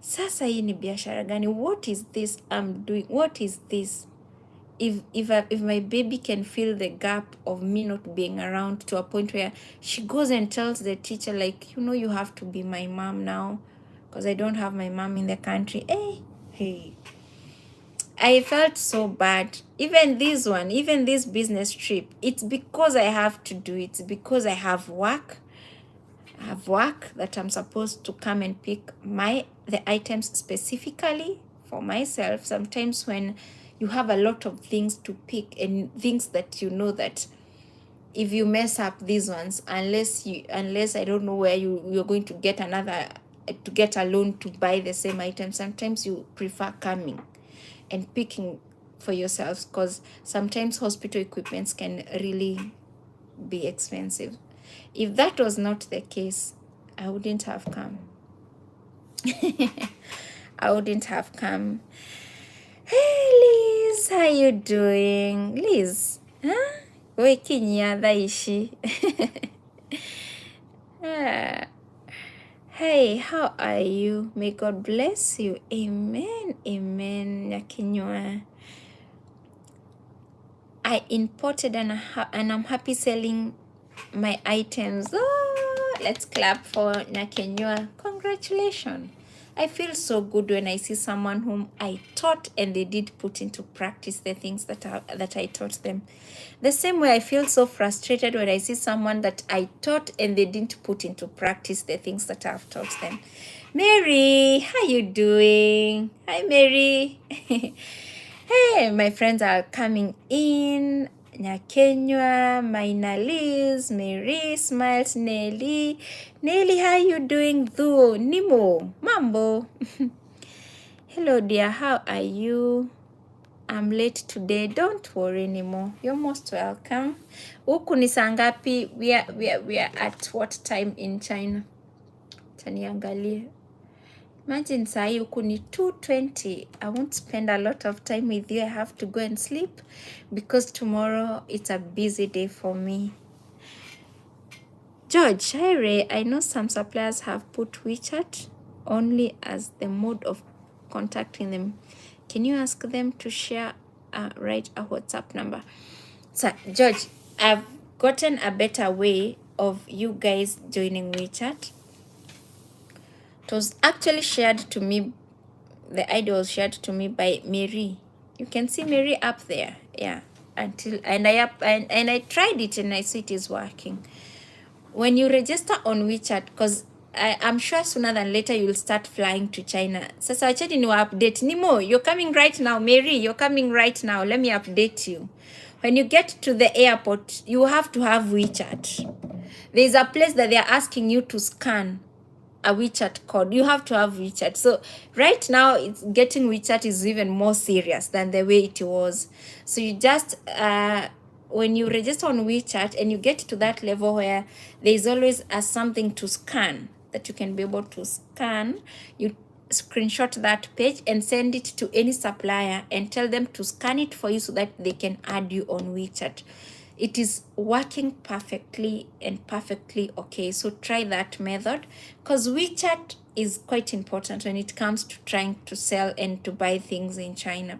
sasa hii ni biashara gani? What is this I'm doing? What is this? If my baby can fill the gap of me not being around to a point where she goes and tells the teacher, like, you have to be my mom now because I don't have my mom in the country. Hey. I felt so bad. Even this one, even this business trip, it's because I have to do it. It's because I have work. I have work that I'm supposed to come and pick the items specifically for myself. Sometimes when you have a lot of things to pick and things that you know that if you mess up these ones, unless I don't know where you're going to get a loan to buy the same item, sometimes you prefer coming and picking for yourselves, because sometimes hospital equipments can really be expensive. If that was not the case, I wouldn't have come. I wouldn't have come. Hey Liz, how you doing? Liz, huh? Daishi. Hey, how are you? May God bless you. Amen. Amen. Nyakinywa. I imported and I'm happy selling my items. Oh, let's clap for Nyakenywa. Congratulations. I feel so good when I see someone whom I taught and they did put into practice the things that I taught them. The same way I feel so frustrated when I see someone that I taught and they didn't put into practice the things that I've taught them. Mary, how you doing? Hi, Mary. Hey, my friends are coming in. Nyakenywa, Maina Liz, Mary, Smiles, Nelly. Nelly, how you doing? Dhuo, Nimo, Mambo. Hello, dear. How are you? I'm late today. Don't worry anymore. You're most welcome. Huku ni saa ngapi? We are at what time in China? Taniangalia. Imagine sahi huku ni 2:20. I won't spend a lot of time with you. I have to go and sleep because tomorrow it's a busy day for me. George, Shire, I know some suppliers have put WeChat only as the mode of contacting them. Can you ask them to share write a WhatsApp number? So, George, I've gotten a better way of you guys joining WeChat. It was actually shared to me. The idea was shared to me by Mary. You can see Mary up there. Yeah. And I tried it and I see it is working. When you register on WeChat, because I'm sure sooner than later you'll start flying to China. Sasa wacheni ni update. Nimo, you're coming right now. Mary, you're coming right now. Let me update you. When you get to the airport, you have to have WeChat. There's a place that they're asking you to scan a WeChat code. You have to have WeChat. So right now, it's getting WeChat is even more serious than the way it was. So you just when you register on WeChat and you get to that level where there's always something to scan that you can be able to scan, you screenshot that page and send it to any supplier and tell them to scan it for you so that they can add you on WeChat. It is working perfectly and perfectly okay. So try that method, because WeChat is quite important when it comes to trying to sell and to buy things in China.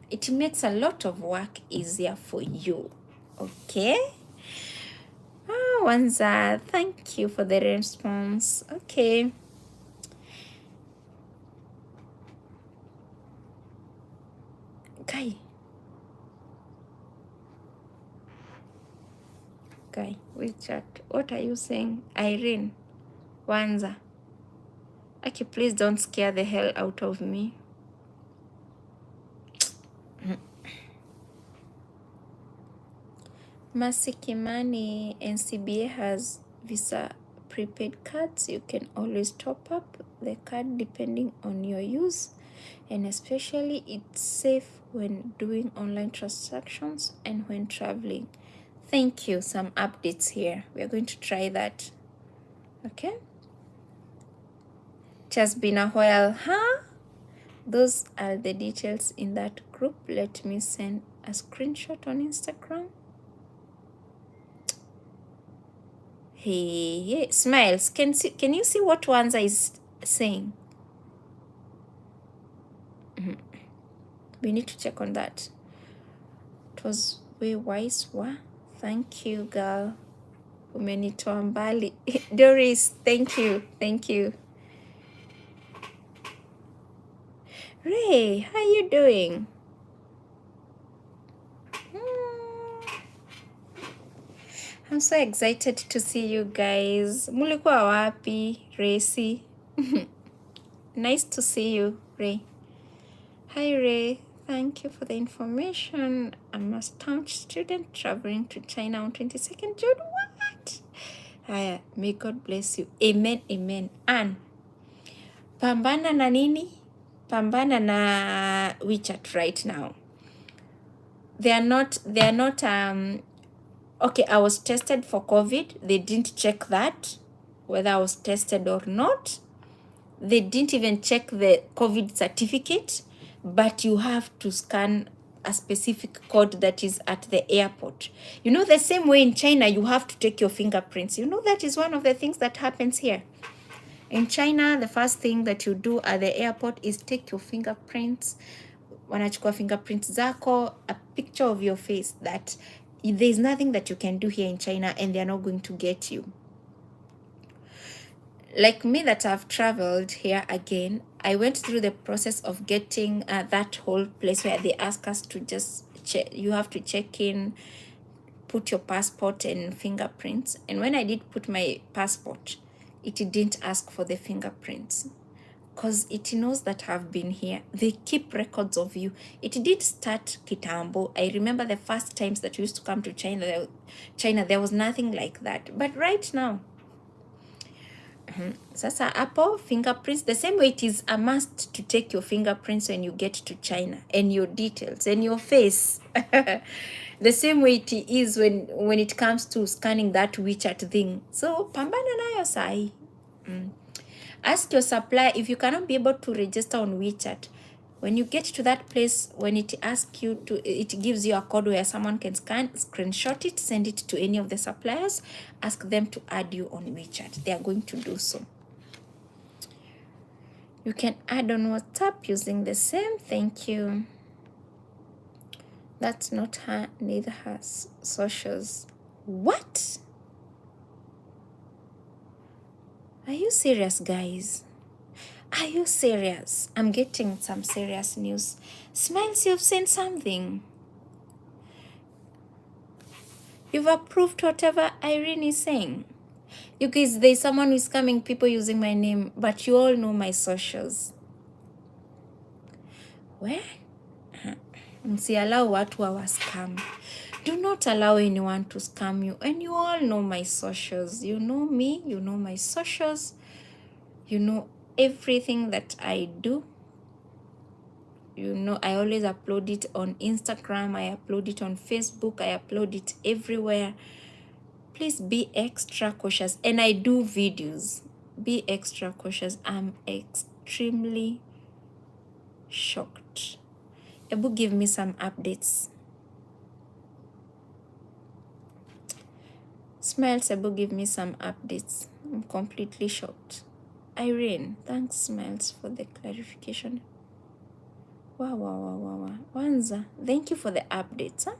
It makes a lot of work easier for you. Okay? Wanza, thank you for the response. Okay. Guy, WeChat. What are you saying? Irene, Wanza. Okay, please don't scare the hell out of me. Masikimani, NCBA has Visa prepaid cards. You can always top up the card depending on your use, and especially it's safe when doing online transactions and when traveling. Thank you. Some updates here. We are going to try that. Okay. It has been a while, huh? Those are the details in that group. Let me send a screenshot on Instagram. Hey, Smiles, can you see what Wanza is saying? We need to check on that. It was way wise. Wa? Thank you, girl. Umenitoa mbali. Doris, thank you. Thank you. Ray, how you doing? I'm so excited to see you guys. Mulikuwa wapi, Racy? Nice to see you, Ray. Hi, Ray. Thank you for the information. I'm a staunch student traveling to China on 22nd June. What? Haya, may God bless you. Amen, amen. And pambana na nini? Pambana na WeChat right now. They are not, okay, I was tested for COVID. They didn't check that, whether I was tested or not. They didn't even check the COVID certificate, but you have to scan a specific code that is at the airport. You know, the same way in China, you have to take your fingerprints. You know, that is one of the things that happens here. In China, the first thing that you do at the airport is take your fingerprints. Wanachukua fingerprints zako, a picture of your face, that there's nothing that you can do here in China and they're not going to get you. Like me that I've traveled here again, I went through the process of getting that whole place where they ask us to just check, you have to check in, put your passport and fingerprints. And when I did put my passport, it didn't ask for the fingerprints because it knows that I've been here. They keep records of you. It did start kitambo. I remember the first times that we used to come to China, there was nothing like that. But right now, Sasa hapo fingerprints, the same way it is a must to take your fingerprints when you get to China and your details and your face. The same way it is when it comes to scanning that WeChat thing. So pambana nayo sai. Ask your supplier if you cannot be able to register on WeChat. When you get to that place, when it asks you to, it gives you a code where someone can scan, screenshot it, send it to any of the suppliers, ask them to add you on WeChat. They are going to do so. You can add on WhatsApp using the same. Thank you. That's not her, neither her socials. What? Are you serious, guys? Are you serious? I'm getting some serious news. Smiles, you've seen something. You've approved whatever Irene is saying. You guys, there's someone who's coming, people using my name, but you all know my socials. Where? Msiallow watu wa scam. Do not allow anyone to scam you. And you all know my socials. You know me, you know my socials. You know everything that I do. You know, I always upload it on Instagram. I upload it on Facebook. I upload it everywhere. Please be extra cautious. And I do videos. Be extra cautious. I'm extremely shocked. Ebu, give me some updates. Smiles, Ebu, give me some updates. I'm completely shocked. Irene, thanks, Smiles, for the clarification. Wow. Wanza, thank you for the updates. Huh?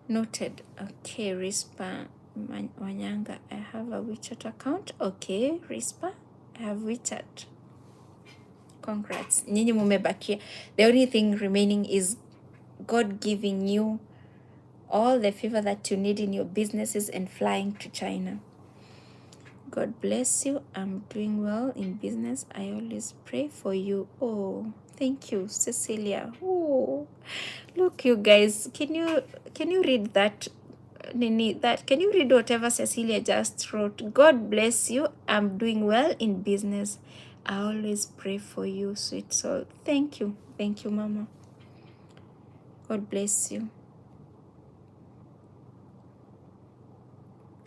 Noted. Okay, Rispa Wanyanga, I have a WeChat account. Okay, Rispa, I have WeChat. Congrats. Nyinyi mumebakia. The only thing remaining is God giving you all the favor that you need in your businesses and flying to China. God bless you. I'm doing well in business. I always pray for you. Oh, thank you, Cecilia. Oh, look, you guys, can you read that? Can you read whatever Cecilia just wrote? God bless you. I'm doing well in business. I always pray for you, sweet soul. Thank you, Mama. God bless you.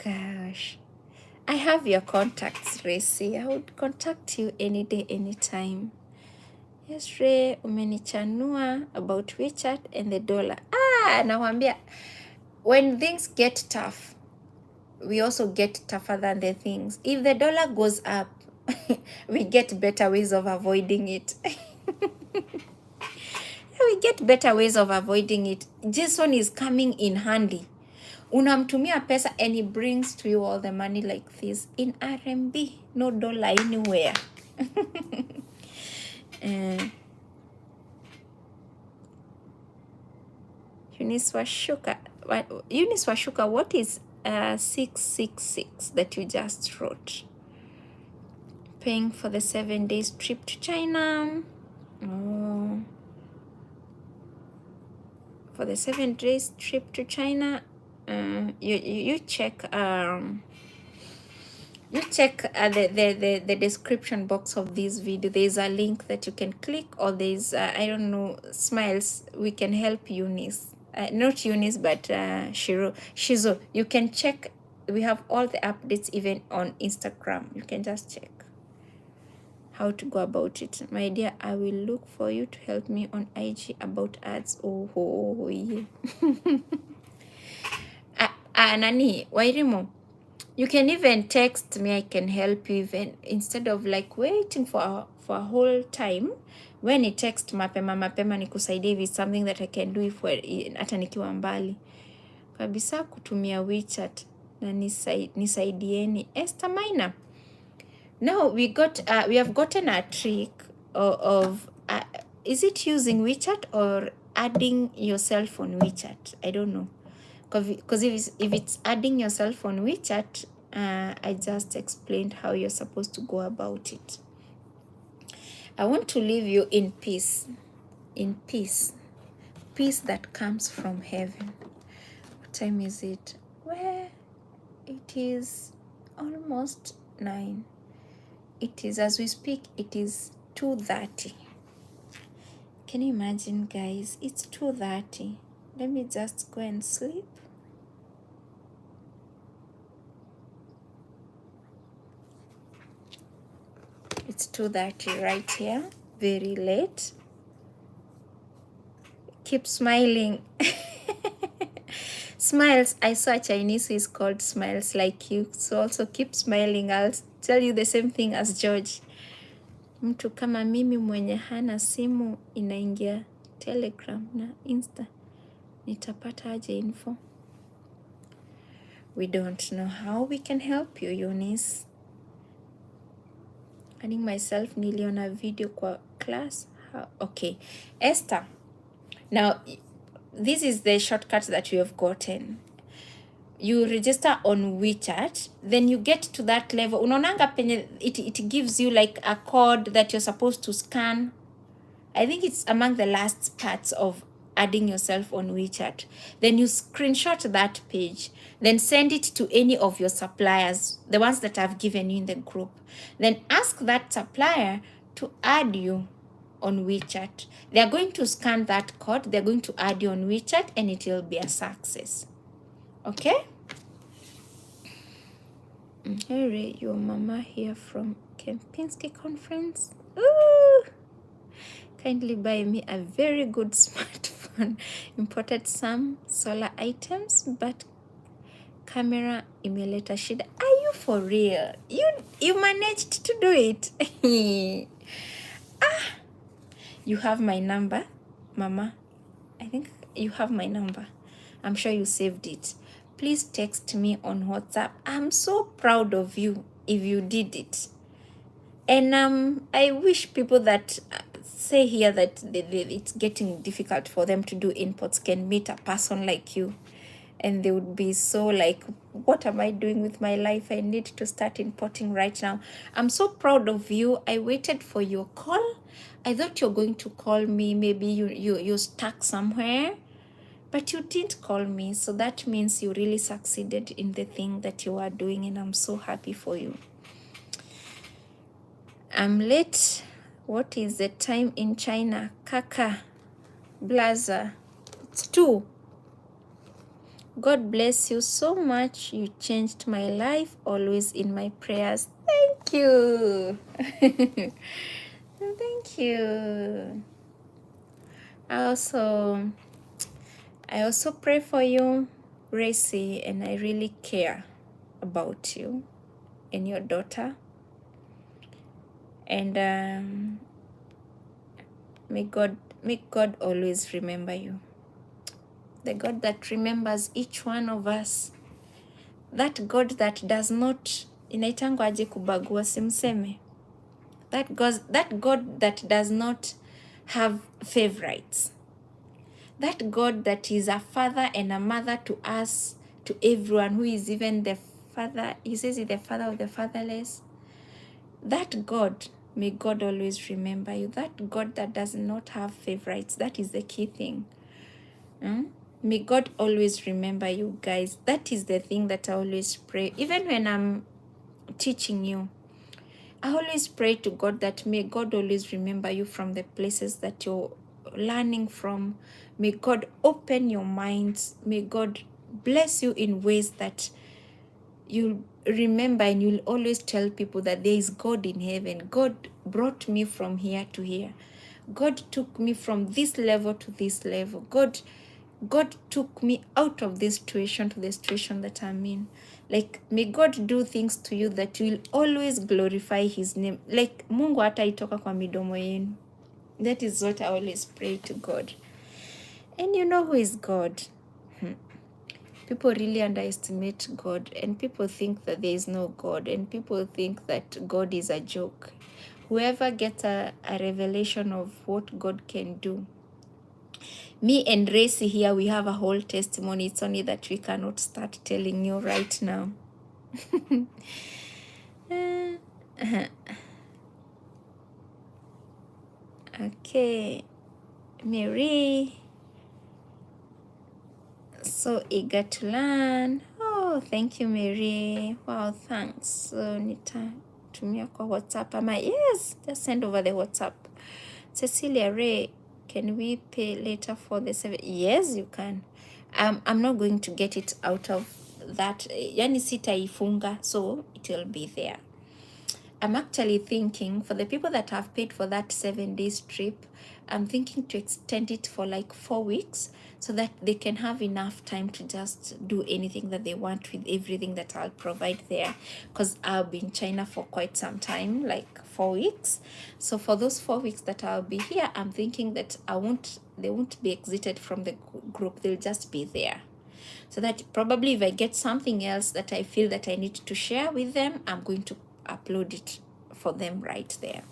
Gosh, I have your contacts, Racy. I would contact you any day, anytime. Yes, Ray, umenichanua about WeChat and the dollar. Nawambia, when things get tough, we also get tougher than the things. If the dollar goes up, we get better ways of avoiding it. We get better ways of avoiding it. Jason is coming in handy. Unamtumia pesa and he brings to you all the money like this in RMB, no dollar anywhere. Eunice Washuka, Eunice Washuka, what is 666 that you just wrote? Paying for the 7 days trip to China. Oh, for the 7 days trip to China. You check the description box of this video. There's a link that you can click, or there's I don't know, Smiles, we can help Eunice, not Eunice, but Shizo. You can check, we have all the updates even on Instagram. You can just check how to go about it. My dear, I will look for you to help me on IG about ads. Oh yeah. Nani Wairimo, you can even text me. I can help you, even instead of like waiting for a whole time. When you text mapema nikusaidie hivi, something that I can do if hata nikiwa mbali kabisa, kutumia WeChat na nisaidieni. Esther Maina, now we have gotten a trick of is it using WeChat or adding yourself on WeChat? I don't know, because if it's adding yourself on WeChat, I just explained how you're supposed to go about it. I want to leave you in peace, peace that comes from heaven. What time is it? Where it is almost 9. It is, as we speak, it is 2:30. Can you imagine, guys? It's 2:30. Let me just go and sleep. It's 2:30 right here, very late. Keep smiling. Smiles, I saw a Chinese who is called Smiles like you, so also keep smiling. I'll tell you the same thing as George. Mtu kama mimi mwenye hana simu inaingia Telegram na Insta, nitapata aje info? We don't know how we can help you, Eunice. Adding myself, niliona video kwa class. Okay, Esther, now this is the shortcut that you have gotten. You register on WeChat, then you get to that level. Unaonanga penye it gives you like a code that you're supposed to scan. I think it's among the last parts of adding yourself on WeChat. Then you screenshot that page, then send it to any of your suppliers, the ones that I've given you in the group. Then ask that supplier to add you on WeChat. They're going to scan that code, they're going to add you on WeChat, and it will be a success. Okay? Harry, your mama here from Kempinski conference. Ooh! Kindly buy me a very good smartphone. Imported some solar items, but camera imeleta shida. Are you for real? You managed to do it. You have my number, Mama. I think you have my number. I'm sure you saved it. Please text me on WhatsApp. I'm so proud of you if you did it. And I wish people that say here that it's getting difficult for them to do imports can meet a person like you, and they would be so like, what am I doing with my life? I need to start importing right now. I'm so proud of you. I waited for your call. I thought you're going to call me. Maybe you're stuck somewhere, but you didn't call me. So that means you really succeeded in the thing that you are doing, and I'm so happy for you. I'm late. What is the time in China? Kaka, Blaza, it's 2. God bless you so much. You changed my life, always in my prayers. Thank you. Thank you. I also pray for you, Racy, and I really care about you and your daughter. And may God always remember you. The God that remembers each one of us. That God that does not, inaitangwa aje kubagua, simseme. That God that does not have favorites. That God that is a father and a mother to us, to everyone, who is even the father, he says he's the father of the fatherless. That God, may God always remember you. That God that does not have favorites, that is the key thing. May God always remember you guys. That is the thing that I always pray. Even when I'm teaching you, I always pray to God that may God always remember you from the places that you're learning from. May God open your minds. May God bless you in ways that you'll remember, and you'll always tell people that there is God in heaven. God brought me from here to here. God took me from this level to this level. God took me out of this situation to the situation that I'm in. Like, may God do things to you that will always glorify his name. Like, Mungu hata itoka kwa midomo yenu. That is what I always pray to God. And you know who is God? People really underestimate God, and people think that there is no God, and people think that God is a joke. Whoever gets a revelation of what God can do. Me and Racy here, we have a whole testimony. It's only that we cannot start telling you right now. Okay, Mary, so eager to learn. Oh, thank you, Mary. Wow, thanks. So nitatumia kwa WhatsApp ama yes, just send over the WhatsApp. Cecilia Ray, can we pay later for the 7? Yes, you can. I'm not going to get it out of that. Yani sitaifunga, so it will be there. I'm actually thinking for the people that have paid for that 7 days trip, I'm thinking to extend it for like 4 weeks so that they can have enough time to just do anything that they want with everything that I'll provide there, because I'll be in China for quite some time, like 4 weeks. So for those 4 weeks that I'll be here, I'm thinking that they won't be exited from the group. They'll just be there. So that probably if I get something else that I feel that I need to share with them, I'm going to upload it for them right there.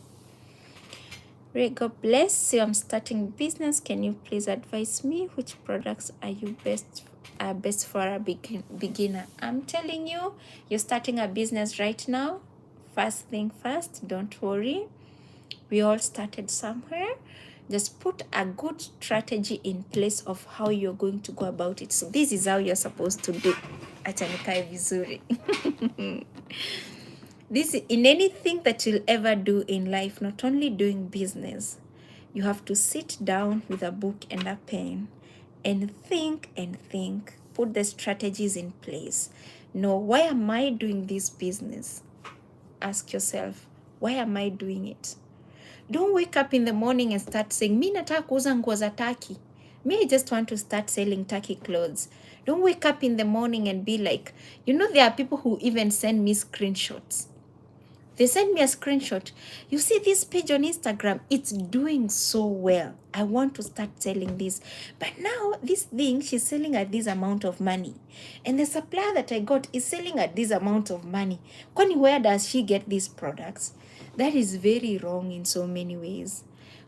Ray, God bless you. I'm starting business. Can you please advise me which products are best for a beginner? I'm telling you, you're starting a business right now. First thing first, don't worry. We all started somewhere. Just put a good strategy in place of how you're going to go about it. So this is how you're supposed to do. Acha nikae vizuri. This, in anything that you'll ever do in life, not only doing business, you have to sit down with a book and a pen and think and think. Put the strategies in place. Know, why am I doing this business? Ask yourself, why am I doing it? Don't wake up in the morning and start saying, mi nataka kuuza nguo za Turkey. Me, I just want to start selling Turkey clothes. Don't wake up in the morning and be like, you know, there are people who even send me screenshots. They send me a screenshot. You see this page on Instagram, it's doing so well. I want to start selling this. But now this thing, she's selling at this amount of money. And the supplier that I got is selling at this amount of money. Kwani, where does she get these products? That is very wrong in so many ways.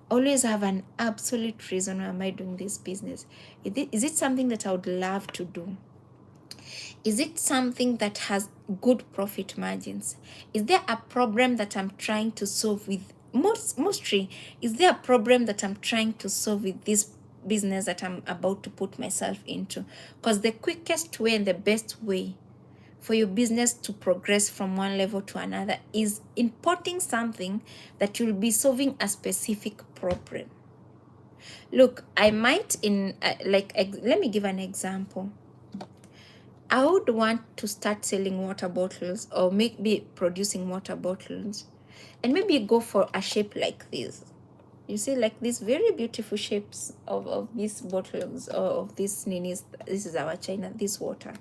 Always have an absolute reason why am I doing this business. Is it something that I would love to do? Is it something that has good profit margins? Is there a problem that I'm trying to solve with mostly? Is there a problem that I'm trying to solve with this business that I'm about to put myself into? Because the quickest way and the best way for your business to progress from one level to another is importing something that will be solving a specific problem. Look, I might let me give an example. I would want to start selling water bottles or maybe producing water bottles and maybe go for a shape like this. You see, like these very beautiful shapes of these bottles or of these ninis. This is our China, this water.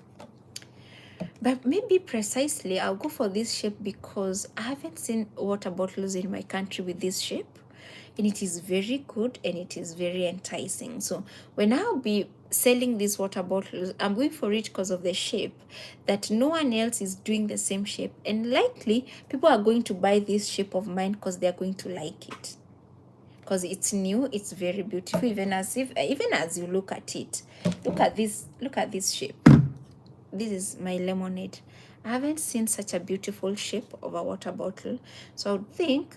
But maybe precisely I'll go for this shape because I haven't seen water bottles in my country with this shape. And it is very good and it is very enticing. So when I'll be selling these water bottles, I'm going for it because of the shape, that no one else is doing the same shape. And likely people are going to buy this shape of mine because they're going to like it. because it's new, it's very beautiful. Even as you look at it, look at this shape. This is my lemonade. I haven't seen such a beautiful shape of a water bottle. So I would think,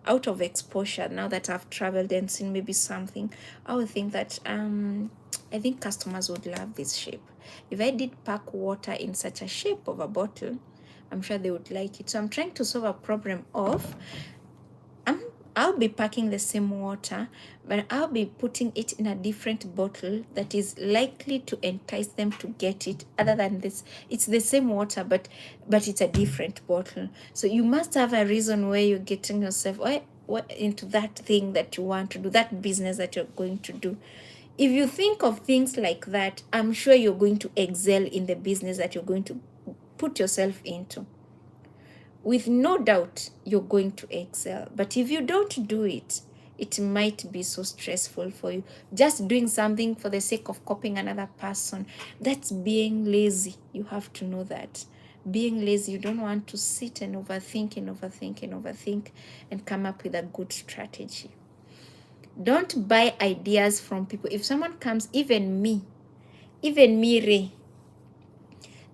out of exposure, now that I've traveled and seen maybe something, I would think that I think customers would love this shape. If I did pack water in such a shape of a bottle, I'm sure they would like it. So I'm trying to solve a problem of I'll be packing the same water, but I'll be putting it in a different bottle that is likely to entice them to get it. Other than this, it's the same water, but it's a different bottle. So you must have a reason where you're getting yourself into that thing that you want to do, that business that you're going to do. If you think of things like that, I'm sure you're going to excel in the business that you're going to put yourself into. With no doubt, you're going to excel. But if you don't do it, it might be so stressful for you. Just doing something for the sake of copying another person, that's being lazy. You have to know that. Being lazy, you don't want to sit and overthink and come up with a good strategy. Don't buy ideas from people. If someone comes, even me, Ray,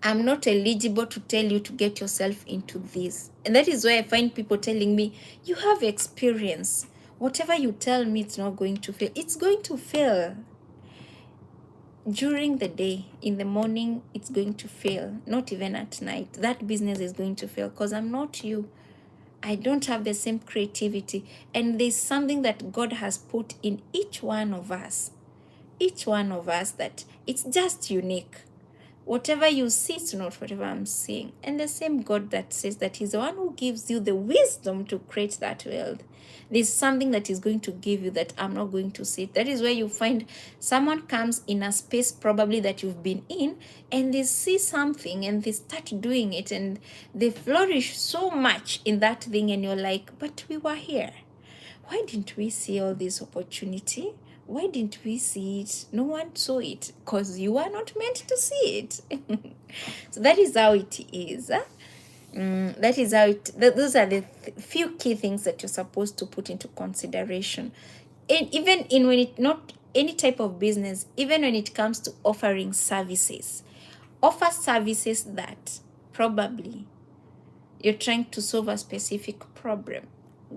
I'm not eligible to tell you to get yourself into this. And that is why I find people telling me, you have experience. Whatever you tell me, it's not going to fail. It's going to fail. During the day, in the morning, it's going to fail. Not even at night. That business is going to fail because I'm not you. I don't have the same creativity. And there's something that God has put in each one of us. Each one of us that it's just unique. Whatever you see, it's not whatever I'm seeing. And the same God that says that he's the one who gives you the wisdom to create that world. There's something that is going to give you that I'm not going to see. That is where you find someone comes in a space probably that you've been in, and they see something and they start doing it and they flourish so much in that thing, and you're like, but we were here. Why didn't we see all this opportunity? Why didn't we see it? No one saw it because you are not meant to see it. So that is how it is. That is how it. Those are the few key things that you're supposed to put into consideration. And even in when it not any type of business, even when it comes to offering services, offer services that probably you're trying to solve a specific problem.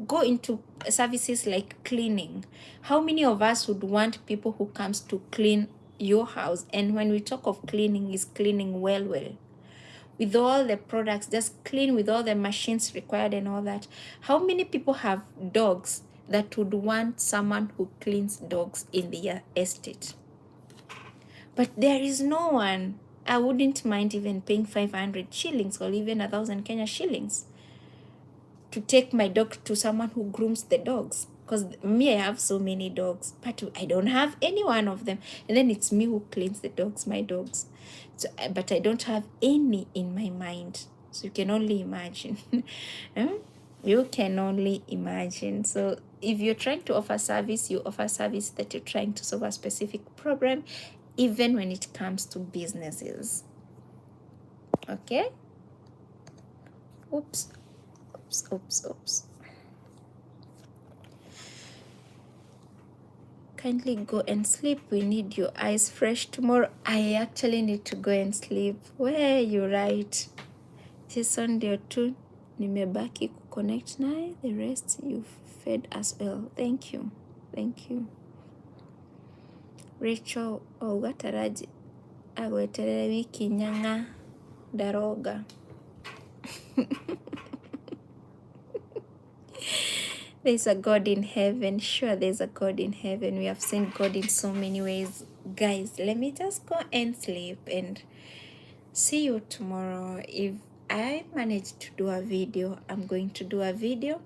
Go into services like cleaning. How many of us would want people who comes to clean your house? And when we talk of cleaning, is cleaning well with all the products, just clean with all the machines required and all that. How many people have dogs that would want someone who cleans dogs in their estate? But there is no one. I wouldn't mind even paying 500 shillings or even 1,000 Kenya shillings to take my dog to someone who grooms the dogs. Because me, I have so many dogs, but I don't have any one of them. And then it's me who cleans the dogs, my dogs. So, but I don't have any in my mind. So you can only imagine. You can only imagine. So if you're trying to offer service, you offer service that you're trying to solve a specific problem, even when it comes to businesses. Okay? Oops. Kindly go and sleep. We need your eyes fresh tomorrow. I actually need to go and sleep. Where you right? Jason ndio tu nimebaki kuconnect naye. The rest you've fed us well. Thank you. Rachel Ogataraji agweterera wiki nyanga daroga. There's a God in heaven. Sure, there's a God in heaven. We have seen God in so many ways. Guys, let me just go and sleep and see you tomorrow. If I manage to do a video, I'm going to do a video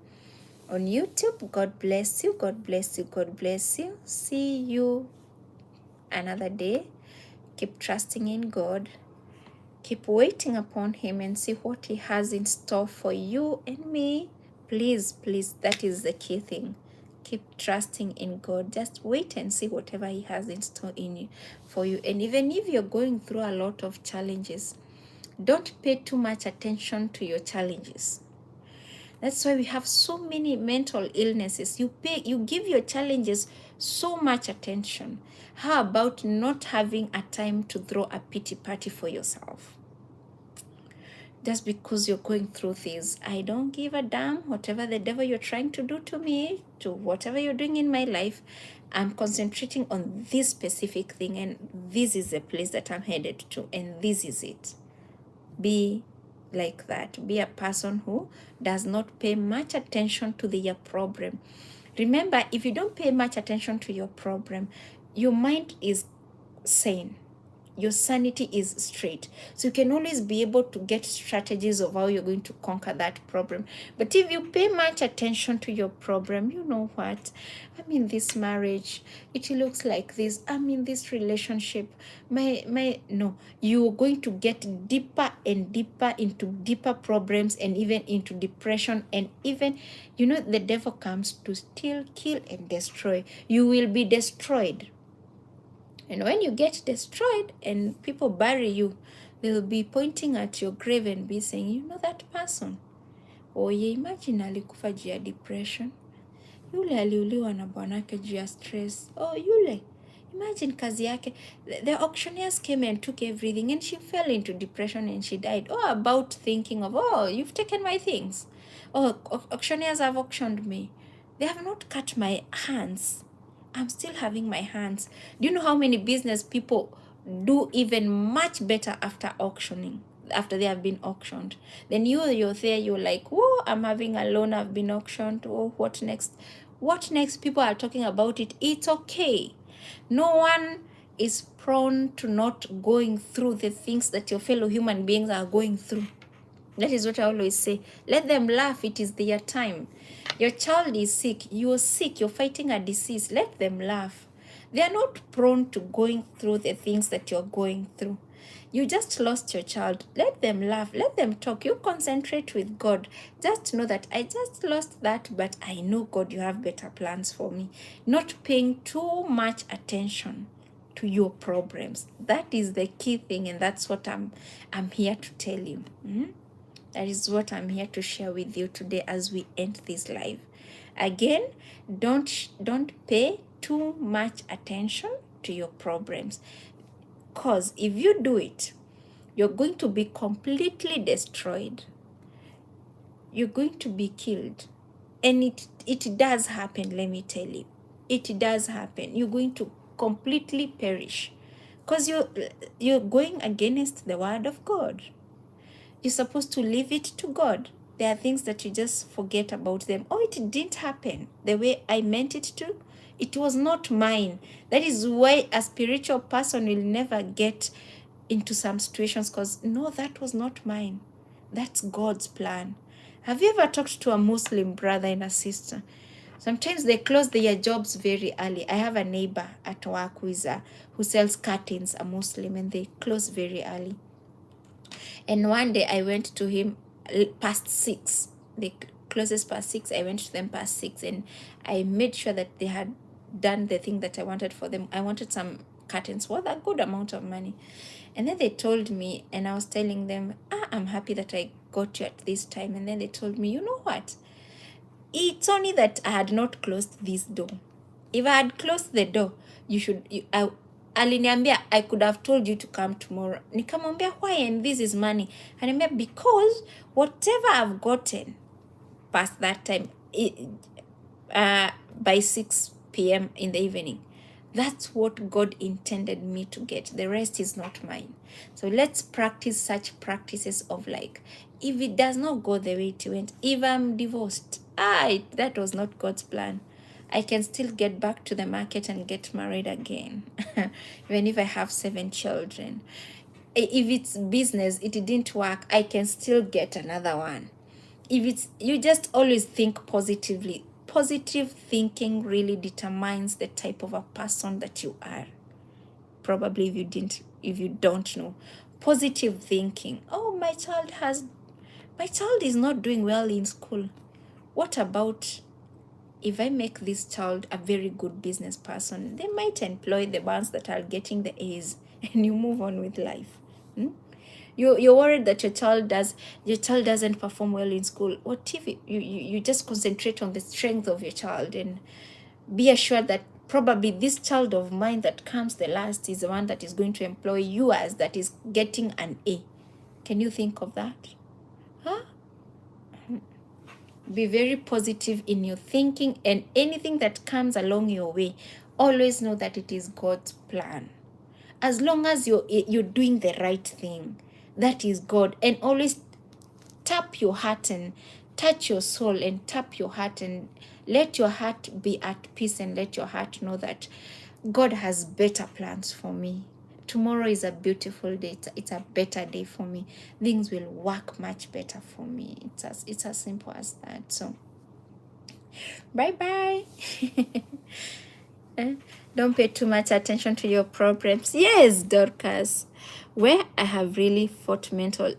on YouTube. God bless you. God bless you. God bless you. See you another day. Keep trusting in God. Keep waiting upon him and see what he has in store for you and me. Please, that is the key thing. Keep trusting in God. Just wait and see whatever he has in store for you. And even if you're going through a lot of challenges, don't pay too much attention to your challenges. That's why we have so many mental illnesses. You give your challenges so much attention. How about not having a time to throw a pity party for yourself? Just because you're going through things, I don't give a damn whatever the devil you're trying to do to me, to whatever you're doing in my life. I'm concentrating on this specific thing, and this is the place that I'm headed to, and this is it. Be like that. Be a person who does not pay much attention to your problem. Remember, if you don't pay much attention to your problem, your mind is sane. Your sanity is straight. So you can always be able to get strategies of how you're going to conquer that problem. But if you pay much attention to your problem, you know what? I'm in this marriage. It looks like this. I'm in this relationship. No, you're going to get deeper and deeper into deeper problems, and even into depression. And even, the devil comes to steal, kill, and destroy. You will be destroyed. And when you get destroyed and people bury you, they'll be pointing at your grave and be saying, you know that person? Oye, imagine alikufa juu ya depression. Yule aliuliwa na bwanake juu ya stress. Oh, yule. Imagine kazi yake. The auctioneers came and took everything, and she fell into depression and she died. Oh, about thinking of, oh, you've taken my things. Oh, auctioneers have auctioned me. They have not cut my hands. I'm still having my hands. Do you know how many business people do even much better after auctioning, after they have been auctioned? Then you're there, you're like, whoa, I'm having a loan, I've been auctioned. Oh, what next? What next? People are talking about it. It's okay. No one is prone to not going through the things that your fellow human beings are going through. That is what I always say. Let them laugh. It is their time. Your child is sick. You're sick. You're fighting a disease. Let them laugh. They are not prone to going through the things that you're going through. You just lost your child. Let them laugh. Let them talk. You concentrate with God. Just know that I just lost that, but I know, God, you have better plans for me. Not paying too much attention to your problems. That is the key thing, and that's what I'm here to tell you. That is what I'm here to share with you today as we end this live. Again, don't pay too much attention to your problems, because if you do it, you're going to be completely destroyed. You're going to be killed. And it does happen, let me tell you. It does happen. You're going to completely perish, because you're going against the word of God. You're supposed to leave it to God. There are things that you just forget about them. Oh, it didn't happen the way I meant it to. It was not mine. That is why a spiritual person will never get into some situations, because, no, that was not mine. That's God's plan. Have you ever talked to a Muslim brother and a sister? Sometimes they close their jobs very early. I have a neighbor at work who sells curtains, a Muslim, and they close very early. And one day I went to him past 6. The closest past 6. I went to them past 6, and I made sure that they had done the thing that I wanted for them. I wanted some curtains worth a good amount of money. And then they told me, and I was telling them, I'm happy that I got you at this time. And then they told me, you know what? It's only that I had not closed this door. If I had closed the door, aliniambia, I could have told you to come tomorrow. Nikamwambia, why? And this is money. Ananiambia, because whatever I've gotten past that time, by 6 p.m. in the evening, that's what God intended me to get. The rest is not mine. So let's practice such practices of, like, if it does not go the way it went, if I'm divorced, that was not God's plan. I can still get back to the market and get married again, even if I have 7 children. If it's business, it didn't work, I can still get another one. You just always think positively. Positive thinking really determines the type of a person that you are. Probably if you don't know. Positive thinking. Oh, my child is not doing well in school. What about if I make this child a very good business person? They might employ the ones that are getting the A's, and you move on with life. You're worried that your child doesn't perform well in school. What if you just concentrate on the strength of your child, and be assured that probably this child of mine that comes the last is the one that is going to employ you, as that is getting an A. Can you think of that? Huh? Be very positive in your thinking, and anything that comes along your way, always know that it is God's plan. As long as you're doing the right thing, that is God. And always tap your heart and touch your soul, and tap your heart and let your heart be at peace, and let your heart know that God has better plans for me. Tomorrow is a beautiful day. It's a better day for me. Things will work much better for me. It's as simple as that. So bye bye. Don't pay too much attention to your problems. Yes, Dorcas, where I have really fought mental